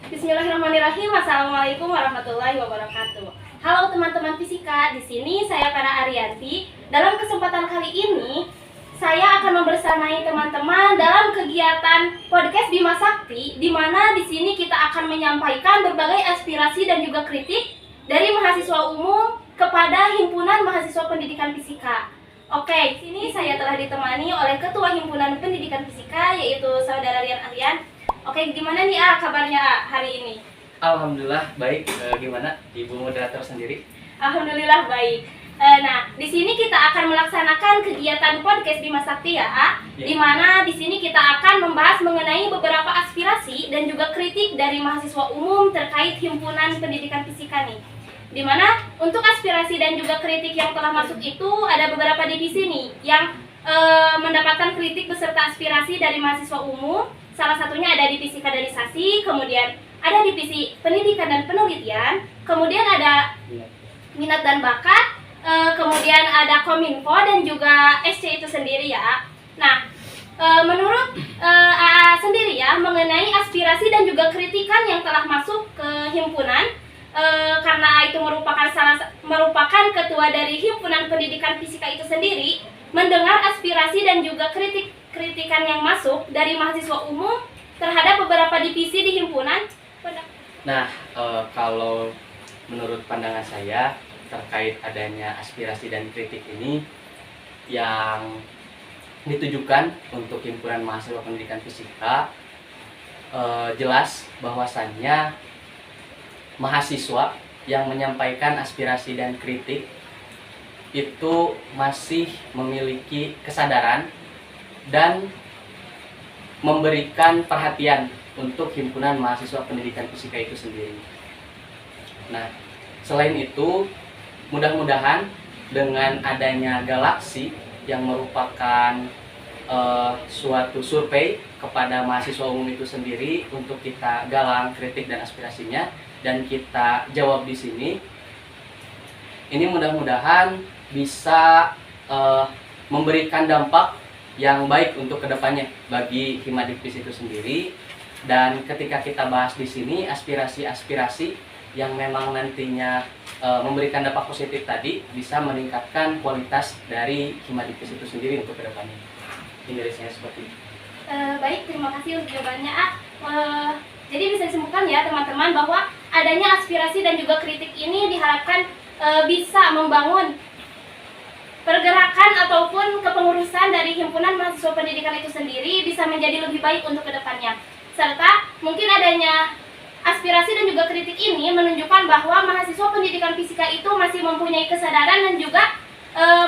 Bismillahirrahmanirrahim. Assalamualaikum warahmatullahi wabarakatuh. Halo teman-teman fisika, di sini saya Para Arianti. Dalam kesempatan kali ini, saya akan membersamai teman-teman dalam kegiatan podcast Bima Sakti, di mana di sini kita akan menyampaikan berbagai aspirasi dan juga kritik dari mahasiswa umum kepada Himpunan Mahasiswa Pendidikan Fisika. Oke, di sini saya telah ditemani oleh Ketua Himpunan Pendidikan Fisika, yaitu Saudara Rian Aryan. Oke, gimana nih kabarnya hari ini? Alhamdulillah baik. Gimana Ibu moderator sendiri? Alhamdulillah baik. Nah, di sini kita akan melaksanakan kegiatan podcast Bima Sakti ya, di mana di sini kita akan membahas mengenai beberapa aspirasi dan juga kritik dari mahasiswa umum terkait Himpunan Pendidikan Fisika nih. Di mana untuk aspirasi dan juga kritik yang telah masuk itu ada beberapa divisi nih yang mendapatkan kritik beserta aspirasi dari mahasiswa umum. Salah satunya ada divisi kaderisasi, kemudian ada divisi pendidikan dan penelitian, kemudian ada minat dan bakat, kemudian ada kominfo dan juga SC itu sendiri ya. Nah, menurut AA sendiri ya, mengenai aspirasi dan juga kritikan yang telah masuk ke himpunan, karena itu merupakan ketua dari Himpunan Pendidikan Fisika itu sendiri, mendengar aspirasi dan juga kritikan yang masuk dari mahasiswa umum terhadap beberapa divisi di himpunan. Nah, kalau menurut pandangan saya terkait adanya aspirasi dan kritik ini yang ditujukan untuk Himpunan Mahasiswa Pendidikan Fisika, jelas bahwasannya mahasiswa yang menyampaikan aspirasi dan kritik itu masih memiliki kesadaran dan memberikan perhatian untuk Himpunan Mahasiswa Pendidikan Fisika itu sendiri. Nah, selain itu, mudah-mudahan dengan adanya Galaksi yang merupakan suatu survei kepada mahasiswa umum itu sendiri untuk kita galang kritik dan aspirasinya dan kita jawab di sini, ini mudah-mudahan bisa memberikan dampak yang baik untuk kedepannya bagi Himadikpis itu sendiri. Dan ketika kita bahas di sini aspirasi-aspirasi yang memang nantinya memberikan dampak positif tadi bisa meningkatkan kualitas dari Himadikpis itu sendiri untuk kedepannya. Ini dari saya seperti itu. Baik, terima kasih untuk jawabannya. Jadi bisa disimpulkan ya teman-teman bahwa adanya aspirasi dan juga kritik ini diharapkan bisa membangun pergerakan ataupun kepengurusan dari Himpunan Mahasiswa Pendidikan itu sendiri bisa menjadi lebih baik untuk kedepannya. Serta mungkin adanya aspirasi dan juga kritik ini menunjukkan bahwa mahasiswa pendidikan fisika itu masih mempunyai kesadaran dan juga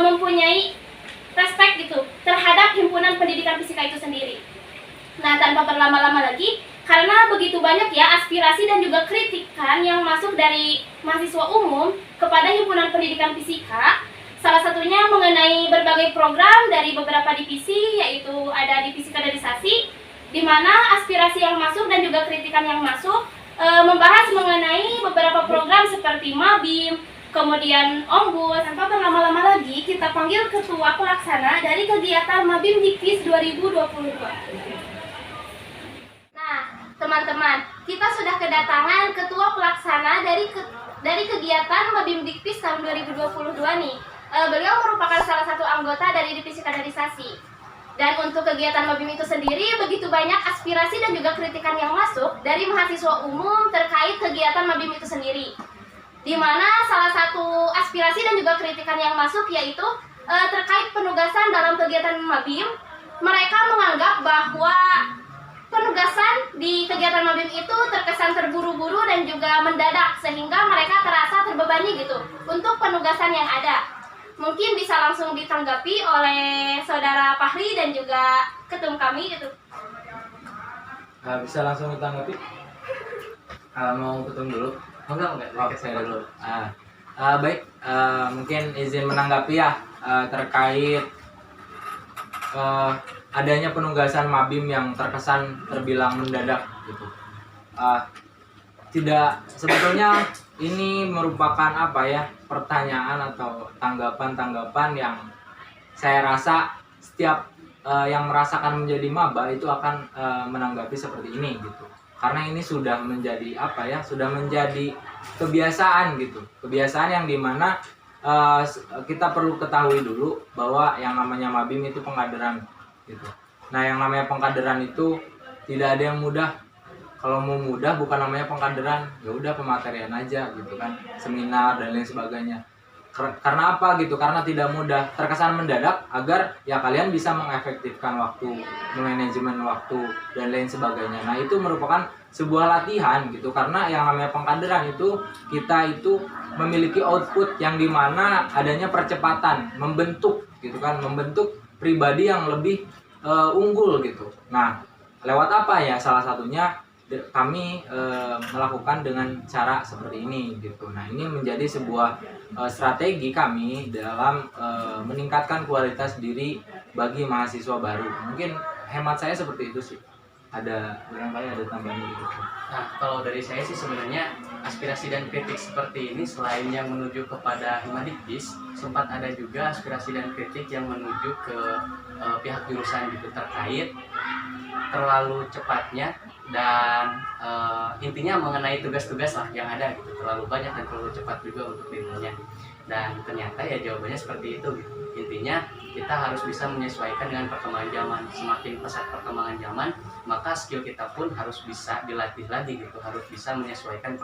mempunyai respek gitu terhadap Himpunan Pendidikan Fisika itu sendiri. Nah, tanpa berlama-lama lagi, karena begitu banyak ya aspirasi dan juga kritikan yang masuk dari mahasiswa umum kepada Himpunan Pendidikan Fisika, salah satunya mengenai berbagai program dari beberapa divisi, yaitu ada divisi kaderisasi, di mana aspirasi yang masuk dan juga kritikan yang masuk membahas mengenai beberapa program seperti Mabim, kemudian Ombud. Tanpa berlama-lama lagi, kita panggil Ketua Pelaksana dari kegiatan Mabim Dikpis 2022. Nah, teman-teman, kita sudah kedatangan Ketua Pelaksana dari kegiatan Mabim Dikpis tahun 2022 nih. Beliau merupakan salah satu anggota dari divisi kaderisasi. Dan untuk kegiatan Mabim itu sendiri, begitu banyak aspirasi dan juga kritikan yang masuk dari mahasiswa umum terkait kegiatan Mabim itu sendiri. Di mana salah satu aspirasi dan juga kritikan yang masuk yaitu terkait penugasan dalam kegiatan Mabim. Mereka menganggap bahwa penugasan di kegiatan Mabim itu terkesan terburu-buru dan juga mendadak, sehingga mereka terasa terbebani gitu untuk penugasan yang ada. Mungkin bisa langsung ditanggapi oleh Saudara Fahri dan juga ketum kami gitu. Bisa langsung ditanggapi? Mau ketum dulu? Enggak, saya dulu. Baik, mungkin izin menanggapi ya terkait adanya penugasan Mabim yang terkesan terbilang mendadak gitu. Tidak, sebetulnya ini merupakan pertanyaan atau tanggapan yang saya rasa setiap yang merasakan menjadi maba itu akan menanggapi seperti ini gitu. karena ini sudah menjadi apa ya, sudah menjadi kebiasaan gitu, kebiasaan yang dimana kita perlu ketahui dulu bahwa yang namanya mabim itu pengkaderan gitu. Nah yang namanya pengkaderan itu tidak ada yang mudah. Kalau mau mudah bukan namanya pengkaderan, ya udah pematerian aja gitu kan, seminar dan lain sebagainya. Karena apa gitu? Karena tidak mudah, terkesan mendadak agar ya kalian bisa mengefektifkan waktu, manajemen waktu dan lain sebagainya. Nah itu merupakan sebuah latihan gitu, karena yang namanya pengkaderan itu kita itu memiliki output yang dimana adanya percepatan, membentuk gitu kan, membentuk pribadi yang lebih unggul gitu. Nah lewat apa ya? Salah satunya kami melakukan dengan cara seperti ini gitu. Nah ini menjadi sebuah strategi kami dalam meningkatkan kualitas diri bagi mahasiswa baru. Mungkin hemat saya seperti itu sih. Ada barangkali ada tambahan gitu. Nah, kalau dari saya sih sebenarnya aspirasi dan kritik seperti ini selain yang menuju kepada Himadikdis, sempat ada juga aspirasi dan kritik yang menuju ke pihak jurusan gitu, terkait terlalu cepatnya dan intinya mengenai tugas-tugas lah yang ada gitu, terlalu banyak dan terlalu cepat juga untuk dirinya. Dan ternyata ya jawabannya seperti itu gitu. Intinya kita harus bisa menyesuaikan dengan perkembangan zaman. Semakin pesat perkembangan zaman, maka skill kita pun harus bisa dilatih lagi gitu, harus bisa menyesuaikan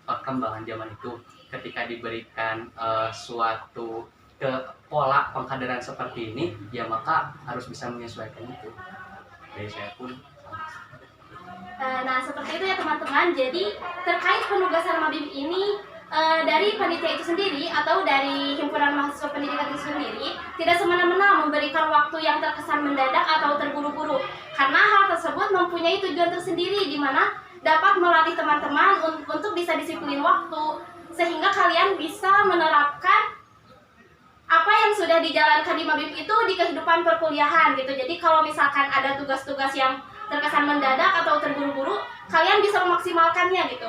perkembangan zaman itu. Ketika diberikan suatu ke pola pengkaderan seperti ini, ya maka harus bisa menyesuaikan itu. Dari saya pun. Nah seperti itu ya teman-teman. Jadi terkait penugasan mabim ini, dari panitia itu sendiri atau dari himpunan mahasiswa pendidikan itu sendiri tidak semena-mena memberikan waktu yang terkesan mendadak atau terburu-buru, karena hal tersebut mempunyai tujuan tersendiri di mana dapat melatih teman-teman untuk bisa disiplin waktu, sehingga kalian bisa menerapkan apa yang sudah dijalankan di mabim itu di kehidupan perkuliahan gitu. Jadi kalau misalkan ada tugas-tugas yang terkesan mendadak atau terburu-buru, kalian bisa memaksimalkannya gitu.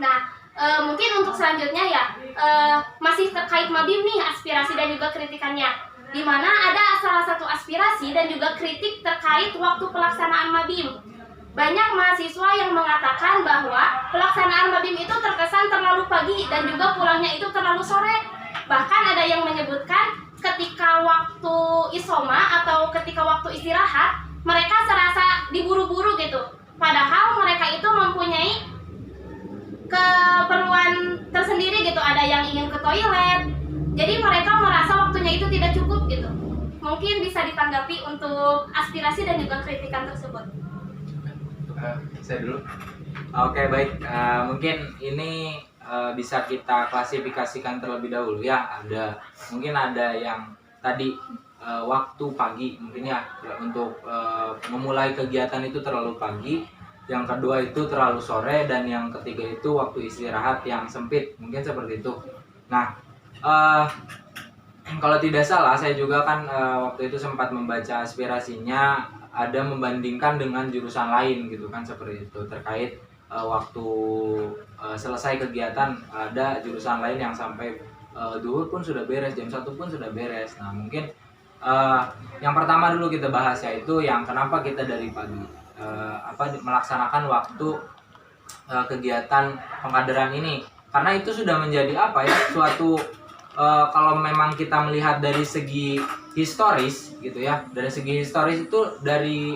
Nah mungkin untuk selanjutnya ya masih terkait mabim nih, aspirasi dan juga kritikannya, di mana ada salah satu aspirasi dan juga kritik terkait waktu pelaksanaan mabim. Banyak mahasiswa yang mengatakan bahwa pelaksanaan mabim itu terkesan terlalu pagi dan juga pulangnya itu terlalu sore. Bahkan ada yang menyebutkan ketika waktu isoma atau ketika waktu istirahat mereka serasa diburu-buru gitu, padahal mereka itu mempunyai keperluan tersendiri gitu, ada yang ingin ke toilet, jadi mereka merasa waktunya itu tidak cukup gitu. Mungkin bisa ditanggapi untuk aspirasi dan juga kritikan tersebut. Saya dulu. Oke baik, mungkin ini bisa kita klasifikasikan terlebih dahulu ya. Mungkin ada yang tadi waktu pagi mungkin ya, untuk memulai kegiatan itu terlalu pagi. Yang kedua itu terlalu sore, dan yang ketiga itu waktu istirahat yang sempit, mungkin seperti itu. Nah, kalau tidak salah saya juga kan waktu itu sempat membaca aspirasinya, ada membandingkan dengan jurusan lain gitu kan, seperti itu, terkait waktu selesai kegiatan ada jurusan lain yang sampai duhur pun sudah beres, jam 1 pun sudah beres. Nah mungkin yang pertama dulu kita bahas, yaitu yang kenapa kita dari pagi melaksanakan waktu kegiatan pengkaderan ini, karena itu sudah menjadi apa ya, suatu kalau memang kita melihat dari segi historis gitu ya, dari segi historis itu dari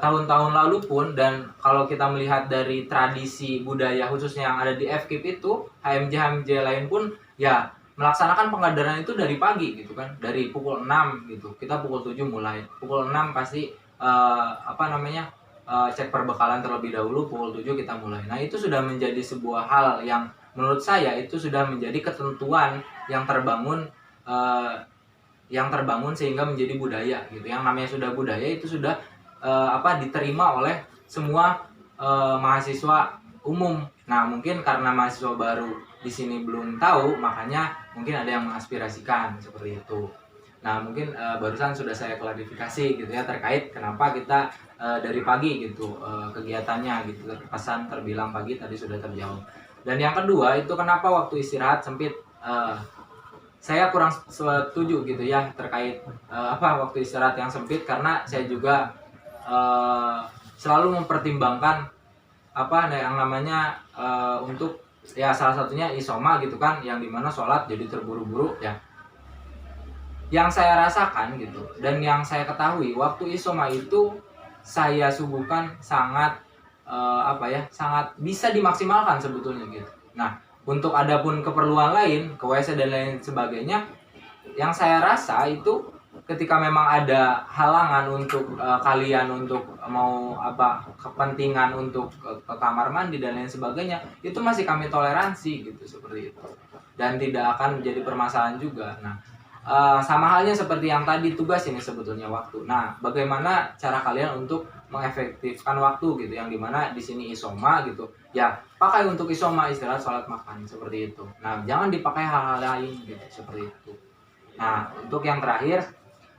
tahun-tahun lalu pun, dan kalau kita melihat dari tradisi budaya khususnya yang ada di FKIP itu, HMJ lain pun ya melaksanakan pengkaderan itu dari pagi gitu kan, dari pukul 6 gitu, kita pukul 7 mulai, pukul 6 pasti cek perbekalan terlebih dahulu, pukul 7 kita mulai. Nah itu sudah menjadi sebuah hal yang menurut saya itu sudah menjadi ketentuan yang terbangun sehingga menjadi budaya gitu. Yang namanya sudah budaya itu sudah diterima oleh semua mahasiswa umum. Nah mungkin karena mahasiswa baru di sini belum tahu, makanya mungkin ada yang mengaspirasikan seperti itu. Nah mungkin barusan sudah saya klarifikasi gitu ya, terkait kenapa kita dari pagi gitu kegiatannya gitu, terkesan terbilang pagi tadi sudah terjawab. Dan yang kedua itu kenapa waktu istirahat sempit, saya kurang setuju gitu ya terkait waktu istirahat yang sempit, karena saya juga selalu mempertimbangkan apa yang namanya untuk ya salah satunya isoma gitu kan, yang dimana sholat jadi terburu-buru ya. Yang saya rasakan gitu dan yang saya ketahui waktu isoma itu saya suguhkan sangat sangat bisa dimaksimalkan sebetulnya gitu. Nah, untuk adapun keperluan lain, ke WC dan lain sebagainya, yang saya rasa itu ketika memang ada halangan untuk kalian untuk mau kepentingan untuk ke kamar mandi dan lain sebagainya, itu masih kami toleransi gitu, seperti itu, dan tidak akan menjadi permasalahan juga. Nah, sama halnya seperti yang tadi, tugas ini sebetulnya waktu. Nah, bagaimana cara kalian untuk mengefektifkan waktu gitu, yang dimana di sini isoma gitu ya, pakai untuk isoma, istirahat, sholat, makan, seperti itu. Nah, jangan dipakai hal-hal lain gitu, seperti itu. Nah, untuk yang terakhir,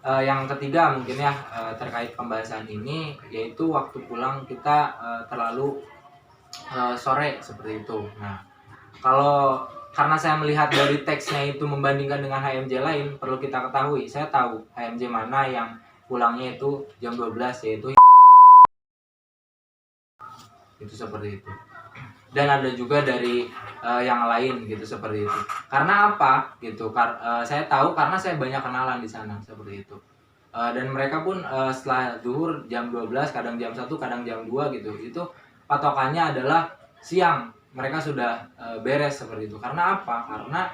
yang ketiga mungkin ya, terkait pembahasan ini, yaitu waktu pulang kita terlalu sore, seperti itu. Nah, karena saya melihat dari teksnya itu membandingkan dengan HMJ lain, perlu kita ketahui, saya tahu HMJ mana yang pulangnya itu jam 12, yaitu itu, seperti itu. Dan ada juga dari yang lain gitu, seperti itu. Karena apa gitu? Saya tahu karena saya banyak kenalan di sana, seperti itu. Dan mereka pun setelah zuhur jam 12, kadang jam 1, kadang jam 2 gitu. Itu patokannya adalah siang. Mereka sudah beres, seperti itu. Karena apa? Karena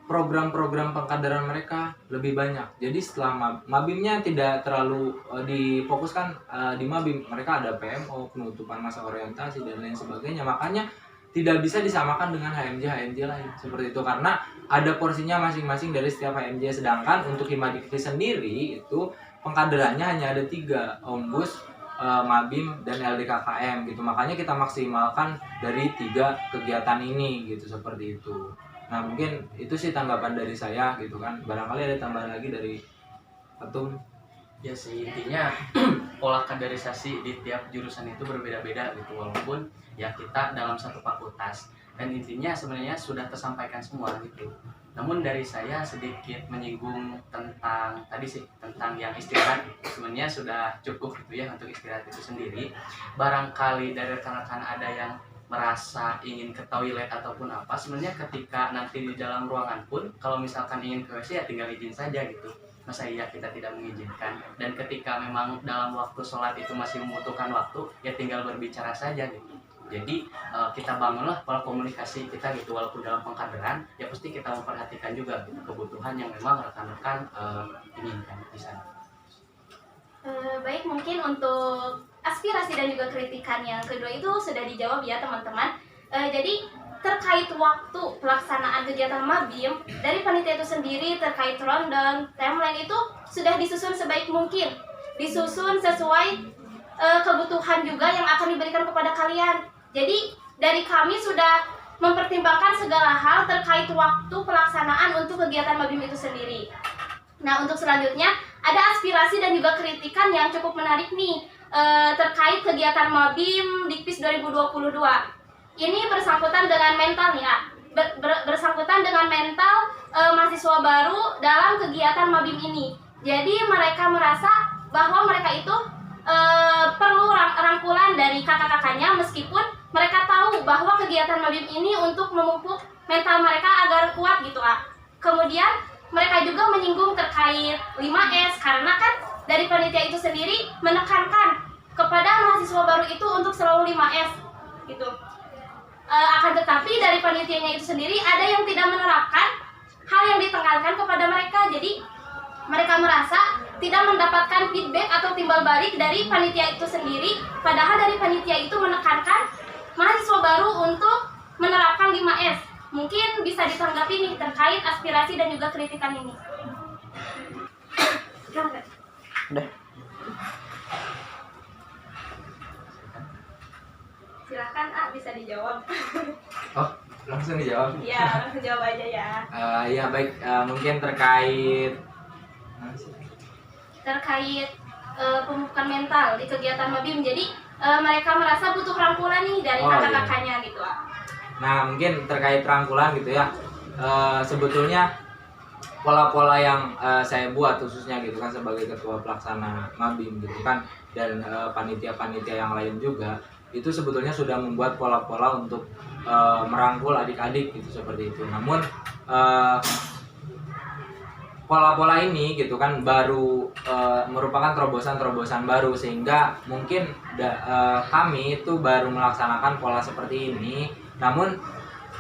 program-program pengkaderan mereka lebih banyak. Jadi setelah mabimnya tidak terlalu difokuskan di mabim. Mereka ada PMO, penutupan masa orientasi dan lain sebagainya. Makanya tidak bisa disamakan dengan HMJ lain, seperti itu, karena ada porsinya masing-masing dari setiap HMJ. Sedangkan untuk Himadikti sendiri itu pengkaderannya hanya ada 3, Ombus, Mabim, dan LDKKM gitu. Makanya kita maksimalkan dari 3 kegiatan ini gitu, seperti itu. Nah, mungkin itu sih tanggapan dari saya gitu kan. Barangkali ada tambahan lagi dari Ketum. Ya sih, intinya pola kaderisasi di tiap jurusan itu berbeda-beda gitu, walaupun ya kita dalam satu fakultas, dan intinya sebenarnya sudah tersampaikan semua gitu. Namun dari saya sedikit menyinggung tentang tadi sih, tentang yang istirahat, sebenarnya sudah cukup gitu ya untuk istirahat itu sendiri. Barangkali dari rekan-rekan ada yang merasa ingin ke toilet ataupun apa, sebenarnya ketika nanti di dalam ruangan pun kalau misalkan ingin ke WC ya tinggal izin saja gitu. Masa iya kita tidak mengizinkan? Dan ketika memang dalam waktu sholat itu masih membutuhkan waktu, ya tinggal berbicara saja gitu. Jadi kita bangunlah pola komunikasi kita gitu, walaupun dalam pengkaderan ya pasti kita memperhatikan juga gitu, kebutuhan yang memang rekan-rekan inginkan di sana. Baik, mungkin untuk aspirasi dan juga kritikan yang kedua itu sudah dijawab ya teman-teman. Jadi terkait waktu pelaksanaan kegiatan mabim dari panitia itu sendiri, terkait rundown, timeline itu sudah disusun sebaik mungkin, disusun sesuai kebutuhan juga yang akan diberikan kepada kalian. Jadi dari kami sudah mempertimbangkan segala hal terkait waktu pelaksanaan untuk kegiatan mabim itu sendiri. Nah, untuk selanjutnya ada aspirasi dan juga kritikan yang cukup menarik nih terkait kegiatan mabim Dikpis 2022. Ini bersangkutan dengan mental ya, bersangkutan dengan mental mahasiswa baru dalam kegiatan mabim ini. Jadi mereka merasa bahwa mereka itu perlu rangkulan dari kakak-kakaknya, meskipun mereka tahu bahwa kegiatan mabim ini untuk memupuk mental mereka agar kuat gitu ah. Kemudian mereka juga menyinggung terkait 5S, karena kan dari panitia itu sendiri menekankan kepada mahasiswa baru itu untuk selalu 5S gitu. Akan tetapi dari panitianya itu sendiri ada yang tidak menerapkan hal yang ditekankan kepada mereka. Jadi mereka merasa tidak mendapatkan feedback atau timbal balik dari panitia itu sendiri, padahal dari panitia itu menekankan mahasiswa baru untuk menerapkan 5S. Mungkin bisa ditanggapi nih terkait aspirasi dan juga kritikan ini. Udah. Silakan bisa dijawab. Oh, langsung dijawab? Ya, langsung jawab aja ya. Ya baik, mungkin terkait pemupukan mental di kegiatan mabim. Jadi mereka merasa butuh rangkulan nih dari kakak-kakaknya gitu lah. Nah, mungkin terkait rangkulan gitu ya. Sebetulnya pola-pola yang saya buat khususnya gitu kan sebagai ketua pelaksana Mabim gitu kan, dan panitia-panitia yang lain juga, itu sebetulnya sudah membuat pola-pola untuk merangkul adik-adik gitu seperti itu. Namun pola-pola ini gitu kan baru merupakan terobosan-terobosan baru, sehingga mungkin kami itu baru melaksanakan pola seperti ini. Namun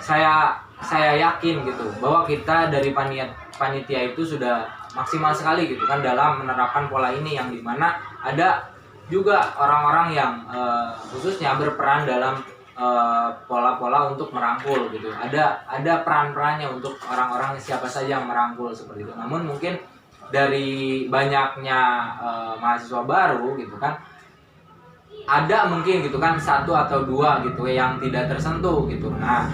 saya yakin gitu bahwa kita dari panitia itu sudah maksimal sekali gitu kan dalam menerapkan pola ini, yang dimana ada juga orang-orang yang khususnya berperan dalam pola-pola untuk merangkul gitu. Ada peran-perannya untuk orang-orang siapa saja yang merangkul seperti itu. Namun mungkin dari banyaknya mahasiswa baru gitu kan, ada mungkin gitu kan satu atau dua gitu yang tidak tersentuh gitu. Nah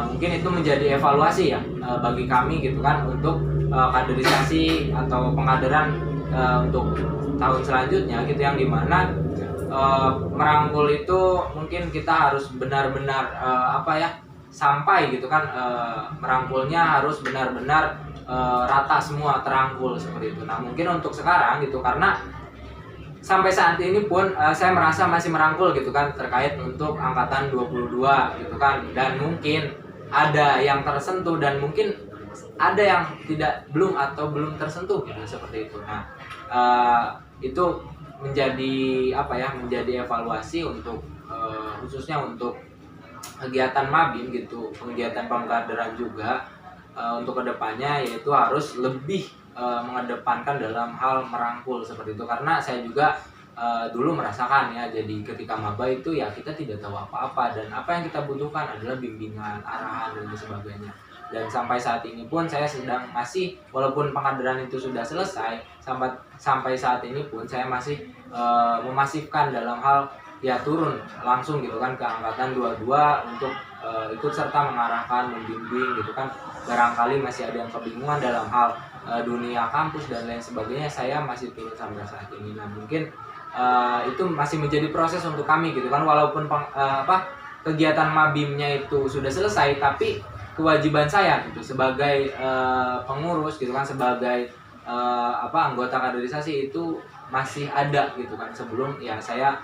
mungkin itu menjadi evaluasi ya bagi kami gitu kan untuk kaderisasi atau pengaderan untuk tahun selanjutnya gitu, yang dimana merangkul itu mungkin kita harus benar-benar sampai gitu kan, merangkulnya harus benar-benar rata semua terangkul seperti itu. Nah mungkin untuk sekarang gitu, karena sampai saat ini pun saya merasa masih merangkul gitu kan terkait untuk angkatan 22 gitu kan, dan mungkin ada yang tersentuh dan mungkin ada yang belum tersentuh gitu seperti itu. Nah itu menjadi menjadi evaluasi untuk khususnya untuk kegiatan Mabim gitu, kegiatan pengkaderan juga untuk kedepannya, yaitu harus lebih mengedepankan dalam hal merangkul seperti itu. Karena saya juga dulu merasakan ya, jadi ketika maba itu ya kita tidak tahu apa-apa, dan apa yang kita butuhkan adalah bimbingan, arahan dan sebagainya. Dan sampai saat ini pun saya sedang masih, walaupun pengkaderan itu sudah selesai, sampai saat ini pun saya masih memasifkan dalam hal ya turun langsung gitu kan ke angkatan 22 untuk ikut serta mengarahkan, membimbing gitu kan. Barangkali masih ada yang kebingungan dalam hal dunia kampus dan lain sebagainya, saya masih turun sampai saat ini. Nah mungkin itu masih menjadi proses untuk kami gitu kan, walaupun kegiatan Mabimnya itu sudah selesai, tapi kewajiban saya gitu sebagai pengurus gitu kan, sebagai anggota kaderisasi itu masih ada gitu kan, sebelum ya saya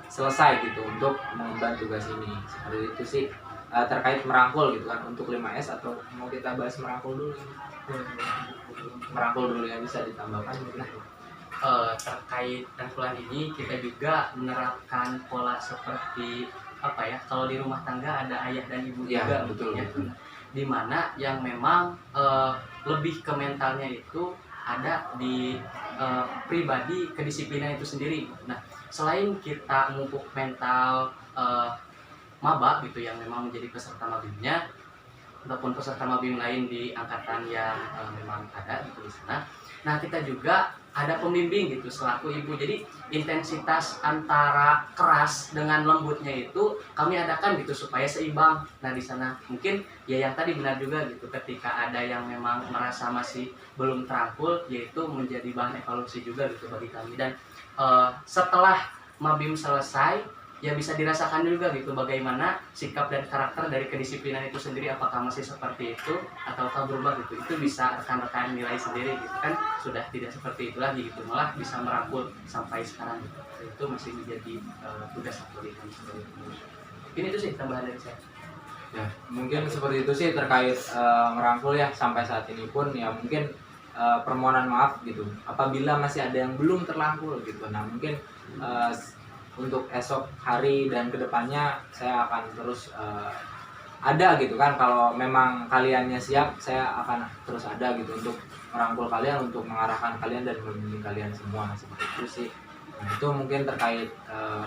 selesai gitu untuk mengemban tugas ini. Seperti itu sih terkait merangkul gitu kan untuk 5S. Atau mau kita bahas merangkul dulu? Merangkul dulu ya, bisa ditambahkan mungkin. Terkait rangkulan ini kita juga menerapkan pola seperti kalau di rumah tangga ada ayah dan ibu ya, juga betul, ya, betul. dimana yang memang lebih ke mentalnya itu ada di pribadi kedisiplinan itu sendiri. Nah selain kita memupuk mental maba gitu yang memang menjadi peserta mabimnya, ataupun peserta mabim lain di angkatan yang memang ada gitu di sana. Nah kita juga ada pembimbing gitu selaku ibu. Jadi intensitas antara keras dengan lembutnya itu kami adakan gitu supaya seimbang. Nah di sana mungkin ya yang tadi benar juga gitu, ketika ada yang memang merasa masih belum terangkul, yaitu menjadi bahan evaluasi juga gitu bagi kami. Dan setelah mabim selesai ya bisa dirasakan juga gitu bagaimana sikap dan karakter dari kedisiplinan itu sendiri, apakah masih seperti itu ataukah berubah gitu. Itu bisa rekan-rekan nilai sendiri gitu kan, sudah tidak seperti itu lagi gitu, malah bisa merangkul sampai sekarang gitu. Itu masih menjadi tugas dari kami sebagai pengurus. Ini itu sih tambahan dari saya. Ya mungkin seperti itu sih terkait merangkul ya. Sampai saat ini pun ya mungkin permohonan maaf gitu apabila masih ada yang belum terangkul gitu. Nah mungkin untuk esok hari dan kedepannya saya akan terus ada gitu kan. Kalau memang kaliannya siap, saya akan terus ada gitu untuk merangkul kalian, untuk mengarahkan kalian dan membimbing kalian semua seperti itu sih. Nah itu mungkin terkait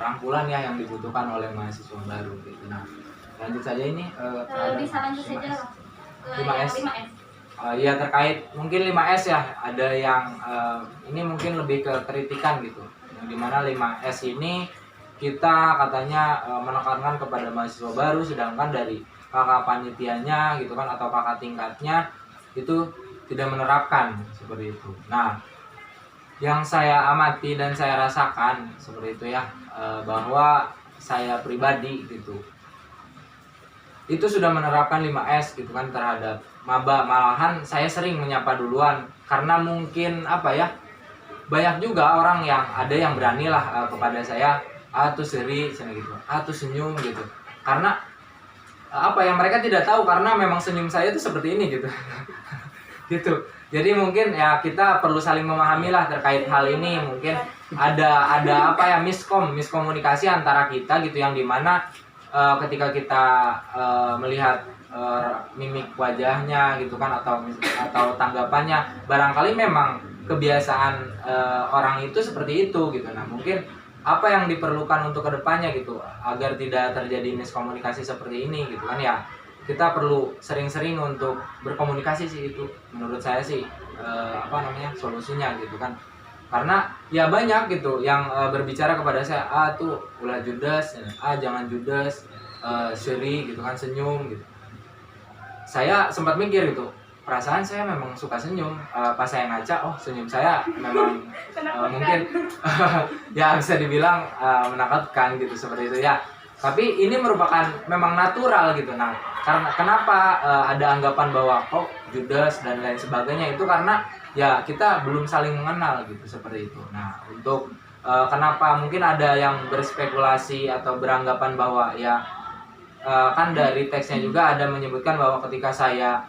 rangkulan ya yang dibutuhkan oleh mahasiswa baru gitu. Nah lanjut saja ini Bisa lanjut saja ke 5S. 5S. Ya terkait mungkin 5S ya, ada yang ini mungkin lebih ke kritikan gitu, yang dimana 5S ini kita katanya menekankan kepada mahasiswa baru, sedangkan dari kakak panitianya gitu kan atau kakak tingkatnya itu tidak menerapkan seperti itu. Nah yang saya amati dan saya rasakan seperti itu ya, bahwa saya pribadi gitu itu sudah menerapkan 5S gitu kan terhadap maba, malahan saya sering menyapa duluan karena mungkin apa ya, banyak juga orang yang ada yang berani lah kepada saya, tuh seri gitu, tuh senyum gitu, karena apa yang mereka tidak tahu karena memang senyum saya itu seperti ini gitu. Gitu. Jadi mungkin ya kita perlu saling memahami lah terkait hal ini. Mungkin ada apa ya, miskomunikasi antara kita gitu, yang dimana ketika kita melihat mimik wajahnya gitu kan, atau tanggapannya, barangkali memang kebiasaan orang itu seperti itu gitu. Nah mungkin apa yang diperlukan untuk kedepannya gitu agar tidak terjadi miskomunikasi seperti ini gitu kan ya, kita perlu sering-sering untuk berkomunikasi sih, itu menurut saya sih solusinya gitu kan. Karena ya banyak gitu yang berbicara kepada saya, tuh ulah judes, jangan judes, seri gitu kan, senyum gitu. Saya sempat mikir gitu, perasaan saya memang suka senyum, pas saya ngaca, senyum saya memang mungkin ya bisa dibilang menakutkan gitu, seperti itu ya. Tapi ini merupakan memang natural gitu. Nah, karena kenapa ada anggapan bahwa judes dan lain sebagainya, itu karena ya kita belum saling mengenal gitu, seperti itu. Nah, untuk kenapa mungkin ada yang berspekulasi atau beranggapan bahwa ya kan dari teksnya juga ada menyebutkan bahwa ketika saya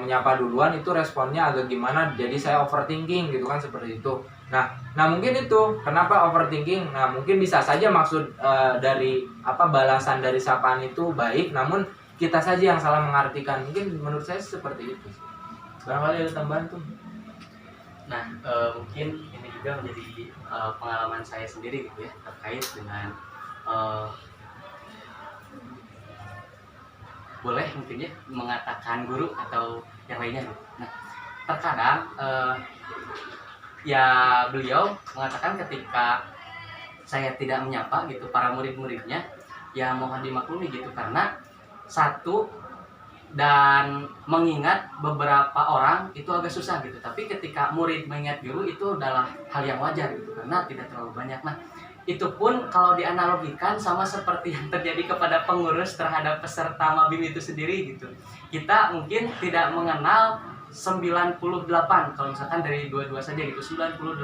menyapa duluan itu responnya agak gimana, jadi saya overthinking gitu kan, seperti itu. Nah mungkin itu kenapa overthinking. Nah mungkin bisa saja maksud dari balasan dari sapaan itu baik, namun kita saja yang salah mengartikan. Mungkin menurut saya seperti itu. Barangkali ada tambahan tuh. Nah mungkin ini juga menjadi pengalaman saya sendiri gitu ya, terkait dengan boleh mungkin ya mengatakan guru atau yang lainnya gitu. Nah terkadang ya beliau mengatakan ketika saya tidak menyapa gitu para murid-muridnya, ya mohon dimaklumi gitu, karena satu, dan mengingat beberapa orang itu agak susah gitu, tapi ketika murid mengingat guru itu adalah hal yang wajar gitu, karena tidak terlalu banyak. Nah itu pun kalau dianalogikan sama seperti yang terjadi kepada pengurus terhadap peserta Mabim itu sendiri gitu. Kita mungkin tidak mengenal 98, kalau misalkan dari dua-dua saja gitu, 98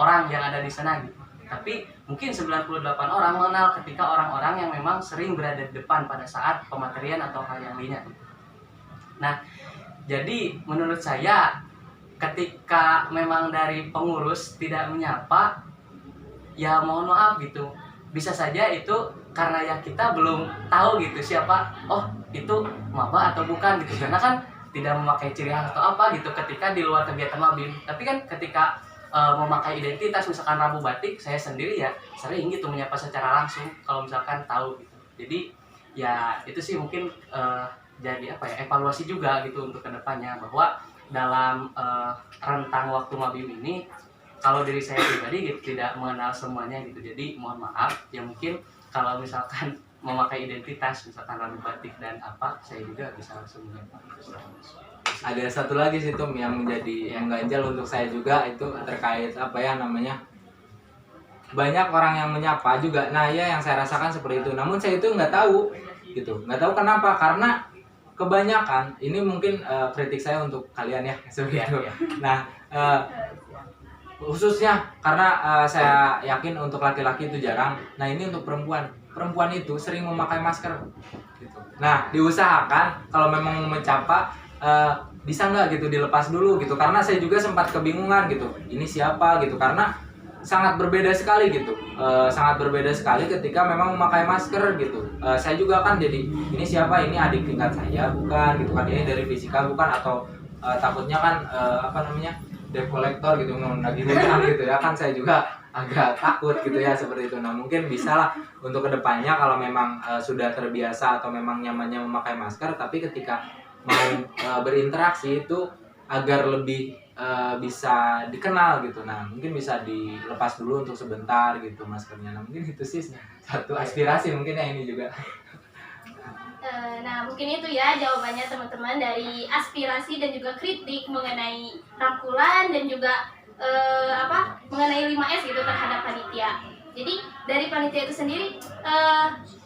orang yang ada di sana gitu. Tapi mungkin 98 orang mengenal ketika orang-orang yang memang sering berada di depan pada saat pematerian atau hal yang lainnya. Nah, jadi menurut saya ketika memang dari pengurus tidak menyapa, ya mohon maaf gitu. Bisa saja itu karena ya kita belum tahu gitu siapa, itu maba atau bukan gitu. Karena kan tidak memakai ciri khas atau apa gitu ketika di luar kegiatan Mabim. Tapi kan ketika memakai identitas, misalkan Rabu Batik, saya sendiri ya sering gitu menyapa secara langsung kalau misalkan tahu gitu. Jadi ya itu sih mungkin jadi evaluasi juga gitu untuk kedepannya, bahwa dalam rentang waktu Mabim ini kalau diri saya pribadi gitu tidak mengenal semuanya gitu. Jadi mohon maaf ya, mungkin kalau misalkan memakai identitas misalkan Rabu Batik dan saya juga bisa langsung menyapa. Ada satu lagi sih Tum yang menjadi mengganjal untuk saya juga, itu terkait banyak orang yang menyapa juga. Nah ya, yang saya rasakan seperti itu, namun saya itu nggak tahu kenapa, karena kebanyakan ini mungkin kritik saya untuk kalian ya seperti itu. Nah khususnya karena saya yakin untuk laki-laki itu jarang. Nah ini untuk perempuan itu sering memakai masker gitu. Nah diusahakan kalau memang mencapa bisa nggak gitu dilepas dulu gitu, karena saya juga sempat kebingungan gitu, ini siapa gitu, karena sangat berbeda sekali gitu, sangat berbeda sekali ketika memang memakai masker gitu. Saya juga kan jadi, ini siapa, ini adik tingkat saya bukan gitu kan, ini dari fisika bukan, atau takutnya kan debt collector gitu, menagih hutang gitu ya kan, saya juga agak takut gitu ya seperti itu. Nah mungkin bisa lah untuk kedepannya kalau memang sudah terbiasa atau memang nyamannya memakai masker, tapi ketika mau berinteraksi itu agar lebih bisa dikenal gitu. Nah mungkin bisa dilepas dulu untuk sebentar gitu maskernya. Nah mungkin itu sih satu aspirasi mungkin ya ini juga. Nah mungkin itu ya jawabannya teman-teman dari aspirasi dan juga kritik mengenai rangkulan dan juga mengenai 5S gitu terhadap panitia. Jadi dari panitia itu sendiri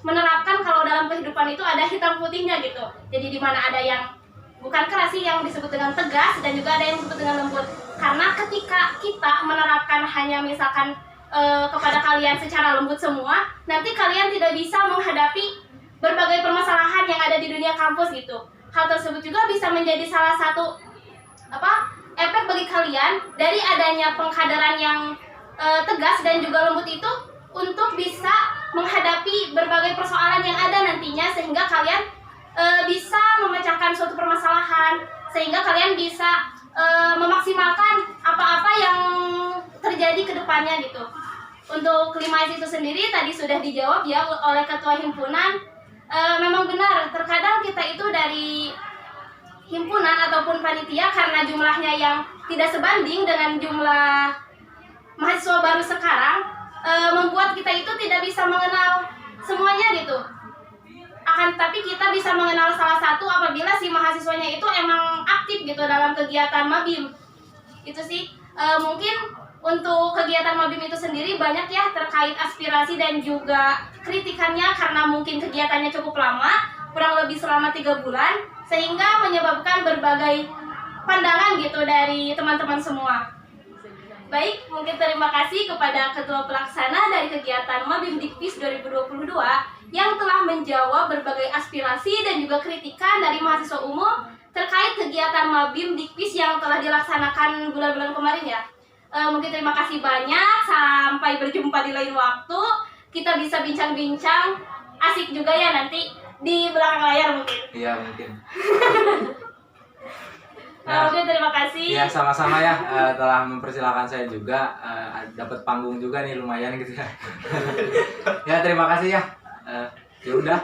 menerapkan kalau dalam kehidupan itu ada hitam putihnya gitu. Jadi di mana ada yang bukan keras sih, yang disebut dengan tegas, dan juga ada yang disebut dengan lembut. Karena ketika kita menerapkan hanya misalkan kepada kalian secara lembut semua, nanti kalian tidak bisa menghadapi berbagai permasalahan yang ada di dunia kampus gitu. Hal tersebut juga bisa menjadi salah satu efek bagi kalian dari adanya pengkaderan yang tegas dan juga lembut itu, untuk bisa menghadapi berbagai persoalan yang ada nantinya, sehingga kalian bisa memecahkan suatu permasalahan, sehingga kalian bisa memaksimalkan apa-apa yang terjadi ke depannya gitu. Untuk 5S itu sendiri tadi sudah dijawab ya oleh ketua himpunan. Memang benar, terkadang kita itu dari himpunan ataupun panitia, karena jumlahnya yang tidak sebanding dengan jumlah mahasiswa baru sekarang, membuat kita itu tidak bisa mengenal semuanya gitu. Akan tapi kita bisa mengenal salah satu apabila si mahasiswanya itu emang aktif gitu dalam kegiatan Mabim. Itu sih mungkin untuk kegiatan Mabim itu sendiri banyak ya terkait aspirasi dan juga kritikannya, karena mungkin kegiatannya cukup lama, kurang lebih selama 3 bulan, sehingga menyebabkan berbagai pandangan gitu dari teman-teman semua. Baik, mungkin terima kasih kepada Ketua Pelaksana dari kegiatan Mabim Dikpis 2022 yang telah menjawab berbagai aspirasi dan juga kritikan dari mahasiswa umum terkait kegiatan Mabim Dikpis yang telah dilaksanakan bulan-bulan kemarin ya. Mungkin terima kasih banyak, sampai berjumpa di lain waktu. Kita bisa bincang-bincang, asik juga ya nanti di belakang layar mungkin. Iya mungkin. Oke, terima kasih. Ya sama-sama ya, telah mempersilahkan saya juga, dapat panggung juga nih lumayan gitu ya. Ya terima kasih ya. Ya udah.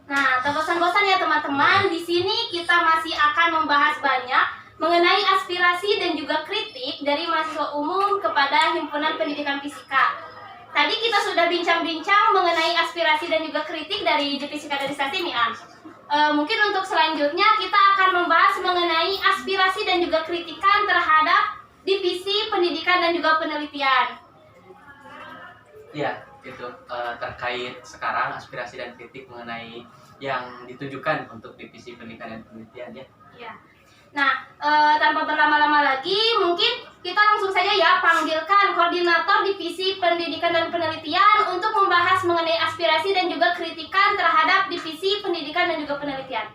Nah, tak bosan-bosan ya teman-teman. Di sini kita masih akan membahas banyak mengenai aspirasi dan juga kritik dari mahasiswa umum kepada Himpunan Pendidikan Fisika. Tadi kita sudah bincang-bincang mengenai aspirasi dan juga kritik dari Divisi Kaderisasi nih, An. Mungkin untuk selanjutnya kita akan membahas mengenai aspirasi dan juga kritikan terhadap Divisi Pendidikan dan juga Penelitian. Ya, itu terkait sekarang aspirasi dan kritik mengenai yang ditujukan untuk Divisi Pendidikan dan Penelitian ya. Iya. Nah, tanpa berlama-lama lagi, mungkin kita langsung saja ya panggilkan koordinator Divisi Pendidikan dan Penelitian untuk membahas mengenai aspirasi dan juga kritikan terhadap Divisi Pendidikan dan juga Penelitian.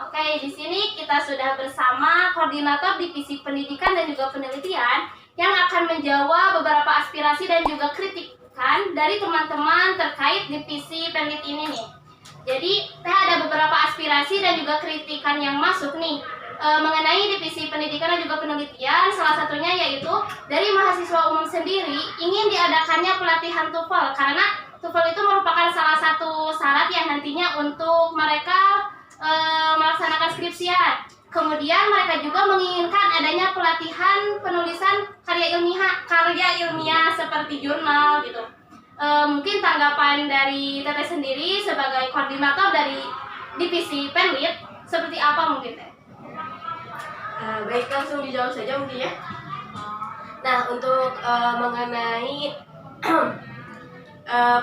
Oke, di sini kita sudah bersama koordinator Divisi Pendidikan dan juga Penelitian yang akan menjawab beberapa aspirasi dan juga kritikan dari teman-teman terkait Divisi Penelitian ini nih. Jadi, ada beberapa aspirasi dan juga kritikan yang masuk nih mengenai Divisi Pendidikan dan juga Penelitian. Salah satunya yaitu dari mahasiswa umum sendiri ingin diadakannya pelatihan TOEFL, karena TOEFL itu merupakan salah satu syarat yang nantinya untuk mereka melaksanakan skripsian. Kemudian mereka juga menginginkan adanya pelatihan penulisan karya ilmiah seperti jurnal gitu. Mungkin tanggapan dari Teteh sendiri sebagai koordinator dari Divisi Penlit seperti apa mungkin Teh? Baik, langsung dijawab saja mungkin ya. Nah, untuk mengenai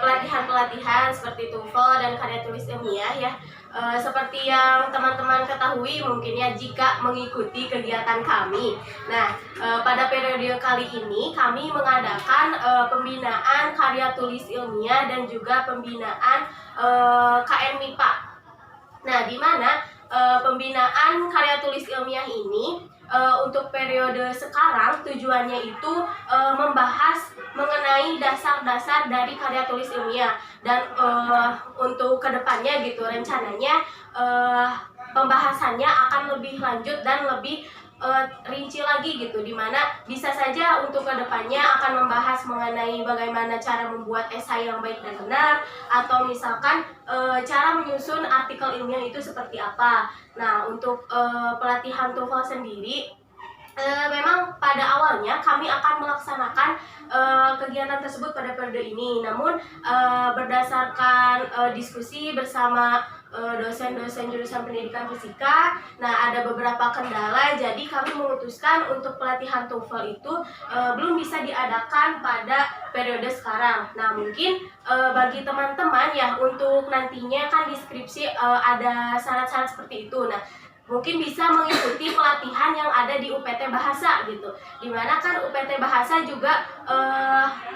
pelatihan-pelatihan seperti TOEFL dan karya tulis ilmiah ya, seperti yang teman-teman ketahui mungkin ya jika mengikuti kegiatan kami. Nah, pada periode kali ini kami mengadakan pembinaan karya tulis ilmiah dan juga pembinaan KN MIPA. Nah, di mana pembinaan karya tulis ilmiah ini untuk periode sekarang tujuannya itu membahas mengenai dasar-dasar dari karya tulis ilmiah, dan untuk kedepannya gitu rencananya pembahasannya akan lebih lanjut dan lebih rinci lagi gitu, dimana bisa saja untuk kedepannya akan membahas mengenai bagaimana cara membuat esai yang baik dan benar, atau misalkan cara menyusun artikel ilmiah itu seperti apa. Nah, untuk pelatihan TOEFL sendiri memang pada awalnya kami akan melaksanakan kegiatan tersebut pada periode ini, namun berdasarkan diskusi bersama dosen-dosen jurusan pendidikan fisika. Nah, ada beberapa kendala, jadi kami memutuskan untuk pelatihan TOEFL itu belum bisa diadakan pada periode sekarang. Nah, mungkin bagi teman-teman ya, untuk nantinya kan di skripsi ada syarat-syarat seperti itu. Nah, mungkin bisa mengikuti pelatihan yang ada di UPT Bahasa gitu. Dimana kan UPT Bahasa juga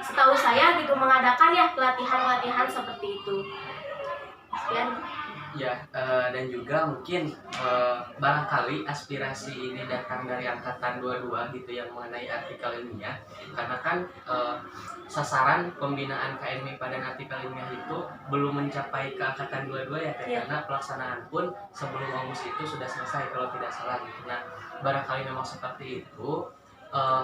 setahu saya gitu mengadakan ya pelatihan-pelatihan seperti itu. Sekian. Ya, dan juga mungkin barangkali aspirasi ini datang dari angkatan 22 gitu yang mengenai artikel ilmiah, karena kan sasaran pembinaan KMI pada artikel ilmiah itu belum mencapai ke angkatan 22 ya, karena pelaksanaan pun sebelum Agustus itu sudah selesai kalau tidak salah gitu. Nah, barangkali memang seperti itu.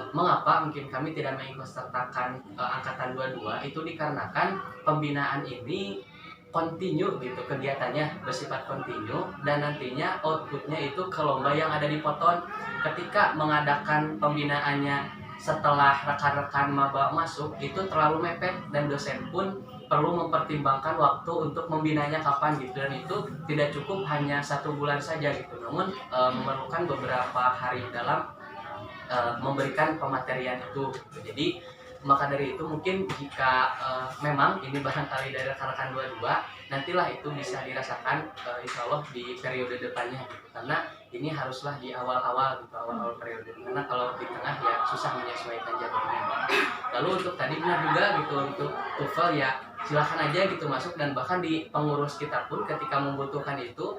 Mengapa mungkin kami tidak mengikutsertakan angkatan 22 itu dikarenakan pembinaan ini kontinu gitu, kegiatannya bersifat kontinu dan nantinya outputnya itu ke lomba yang ada di Poton. Ketika mengadakan pembinaannya setelah rekan-rekan maba masuk itu terlalu mepet dan dosen pun perlu mempertimbangkan waktu untuk membinanya kapan gitu, dan itu tidak cukup hanya 1 bulan saja gitu, namun memerlukan beberapa hari dalam memberikan pematerian itu. Jadi maka dari itu mungkin jika memang ini barangkali dari rekan-rekan 22, nantilah itu bisa dirasakan insya Allah di periode depannya gitu. Karena ini haruslah di awal-awal gitu, awal-awal periode, karena kalau di tengah ya susah menyesuaikan jadwalnya. Lalu untuk tadi benar juga gitu, untuk TOEFL ya silahkan aja gitu masuk, dan bahkan di pengurus kita pun ketika membutuhkan itu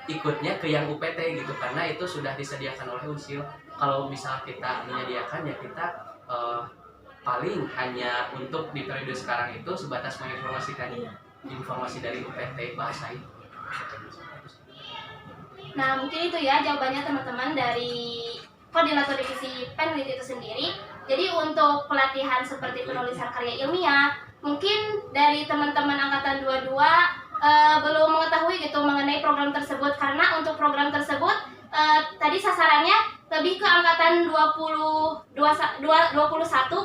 ikutnya ke yang UPT gitu, karena itu sudah disediakan oleh Unsil. Kalau misal kita menyediakan ya kita paling hanya untuk di periode sekarang itu sebatas menginformasikan informasi dari UPT Bahasa itu. Nah, mungkin itu ya jawabannya teman-teman dari koordinator divisi Peneliti itu sendiri. Jadi untuk pelatihan seperti penulisan karya ilmiah, mungkin dari teman-teman angkatan 22 belum mengetahui gitu mengenai program tersebut, karena untuk program tersebut tadi sasarannya lebih ke angkatan 21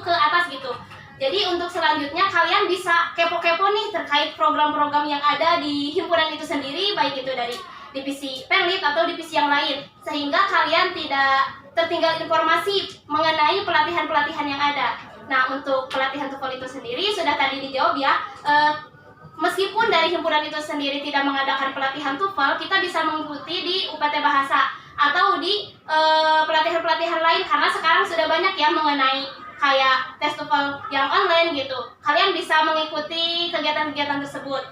ke atas gitu. Jadi untuk selanjutnya kalian bisa kepo-kepo nih terkait program-program yang ada di himpunan itu sendiri, baik itu dari divisi Penlit atau divisi yang lain, sehingga kalian tidak tertinggal informasi mengenai pelatihan-pelatihan yang ada. Nah, untuk pelatihan TOEFL itu sendiri sudah tadi dijawab ya. Meskipun dari himpunan itu sendiri tidak mengadakan pelatihan TOEFL, kita bisa mengikuti di UPT Bahasa atau di pelatihan-pelatihan lain, karena sekarang sudah banyak ya mengenai kayak tes TOEFL yang online gitu. Kalian bisa mengikuti kegiatan-kegiatan tersebut.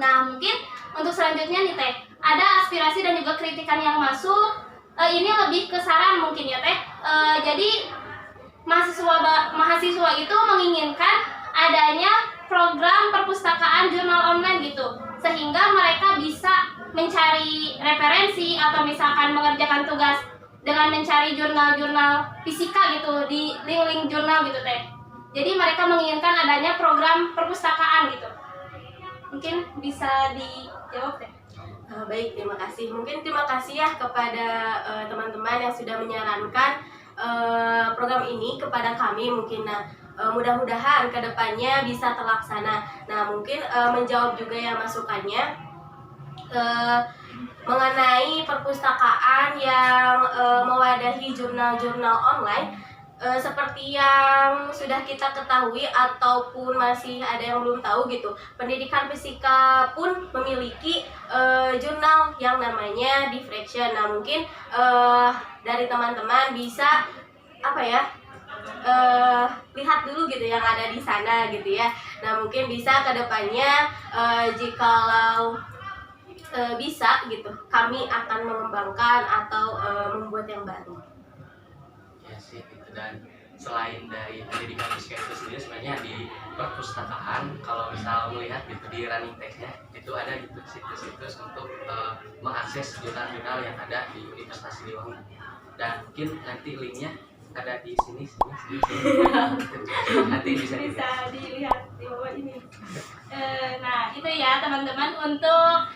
Nah, mungkin untuk selanjutnya nih Teh, ada aspirasi dan juga kritikan yang masuk. Ini lebih ke saran mungkin ya Teh. Jadi mahasiswa itu menginginkan adanya program perpustakaan jurnal online gitu, sehingga mereka bisa mencari referensi atau misalkan mengerjakan tugas dengan mencari jurnal-jurnal fisika gitu di link-link jurnal gitu Teh. Jadi mereka menginginkan adanya program perpustakaan gitu. Mungkin bisa dijawab Teh. Baik, terima kasih. Mungkin terima kasih ya kepada teman-teman yang sudah menyarankan program ini kepada kami. Mungkin mudah-mudahan kedepannya bisa terlaksana. Nah, mungkin menjawab juga ya masukannya mengenai perpustakaan yang mewadahi jurnal-jurnal online. Seperti yang sudah kita ketahui ataupun masih ada yang belum tahu gitu, pendidikan fisika pun memiliki jurnal yang namanya Diffraction. Nah, mungkin dari teman-teman bisa lihat dulu gitu yang ada di sana gitu ya. Nah, mungkin bisa kedepannya jikalau bisa gitu, kami akan mengembangkan atau membuat yang baru. Ya sih gitu. Dan selain dari pendidikan fisika itu sendiri, sebenarnya di perpustakaan kalau misal melihat gitu di running text-nya itu ada gitu situs-situs untuk mengakses jurnal-jurnal yang ada di Universitas Siliwangi, dan mungkin nanti linknya ada di sini. Nanti bisa dilihat di bawah ini. Nah, itu ya teman-teman, untuk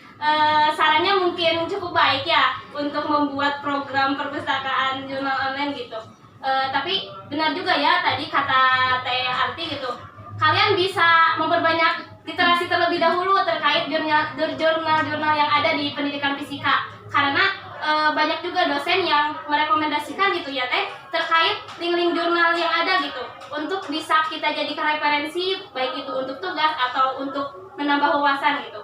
sarannya mungkin cukup baik ya untuk membuat program perpustakaan jurnal online gitu. Tapi benar juga ya tadi kata Teh Arti gitu, kalian bisa memperbanyak literasi terlebih dahulu terkait jurnal-jurnal yang ada di pendidikan fisika, karena banyak juga dosen yang merekomendasikan gitu ya teh terkait link-link jurnal yang ada gitu untuk bisa kita jadikan referensi, baik itu untuk tugas atau untuk menambah wawasan gitu.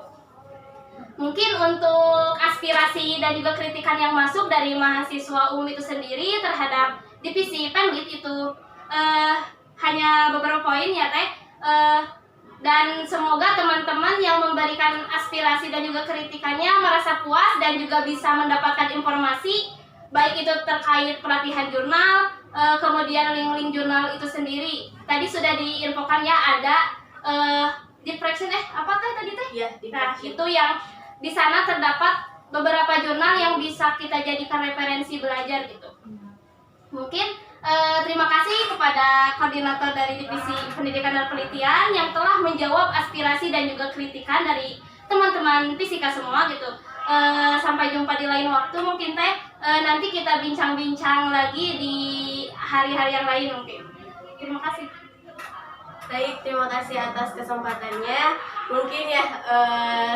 Mungkin untuk aspirasi dan juga kritikan yang masuk dari mahasiswa umum itu sendiri terhadap divisi Penlit itu hanya beberapa poin ya teh, dan semoga teman-teman yang memberikan aspirasi dan juga kritikannya merasa puas dan juga bisa mendapatkan informasi baik itu terkait pelatihan jurnal, kemudian link-link jurnal itu sendiri. Tadi sudah diinfokan ya ada diffraction apakah tadi teh? Ya, Nah, itu yang di sana terdapat beberapa jurnal yang bisa kita jadikan referensi belajar gitu. Mungkin terima kasih kepada koordinator dari Divisi Pendidikan dan Penelitian yang telah menjawab aspirasi dan juga kritikan dari teman-teman fisika semua gitu. Sampai jumpa di lain waktu mungkin teh, nanti kita bincang-bincang lagi di hari-hari yang lain mungkin. Terima kasih. Baik, terima kasih atas kesempatannya. Mungkin ya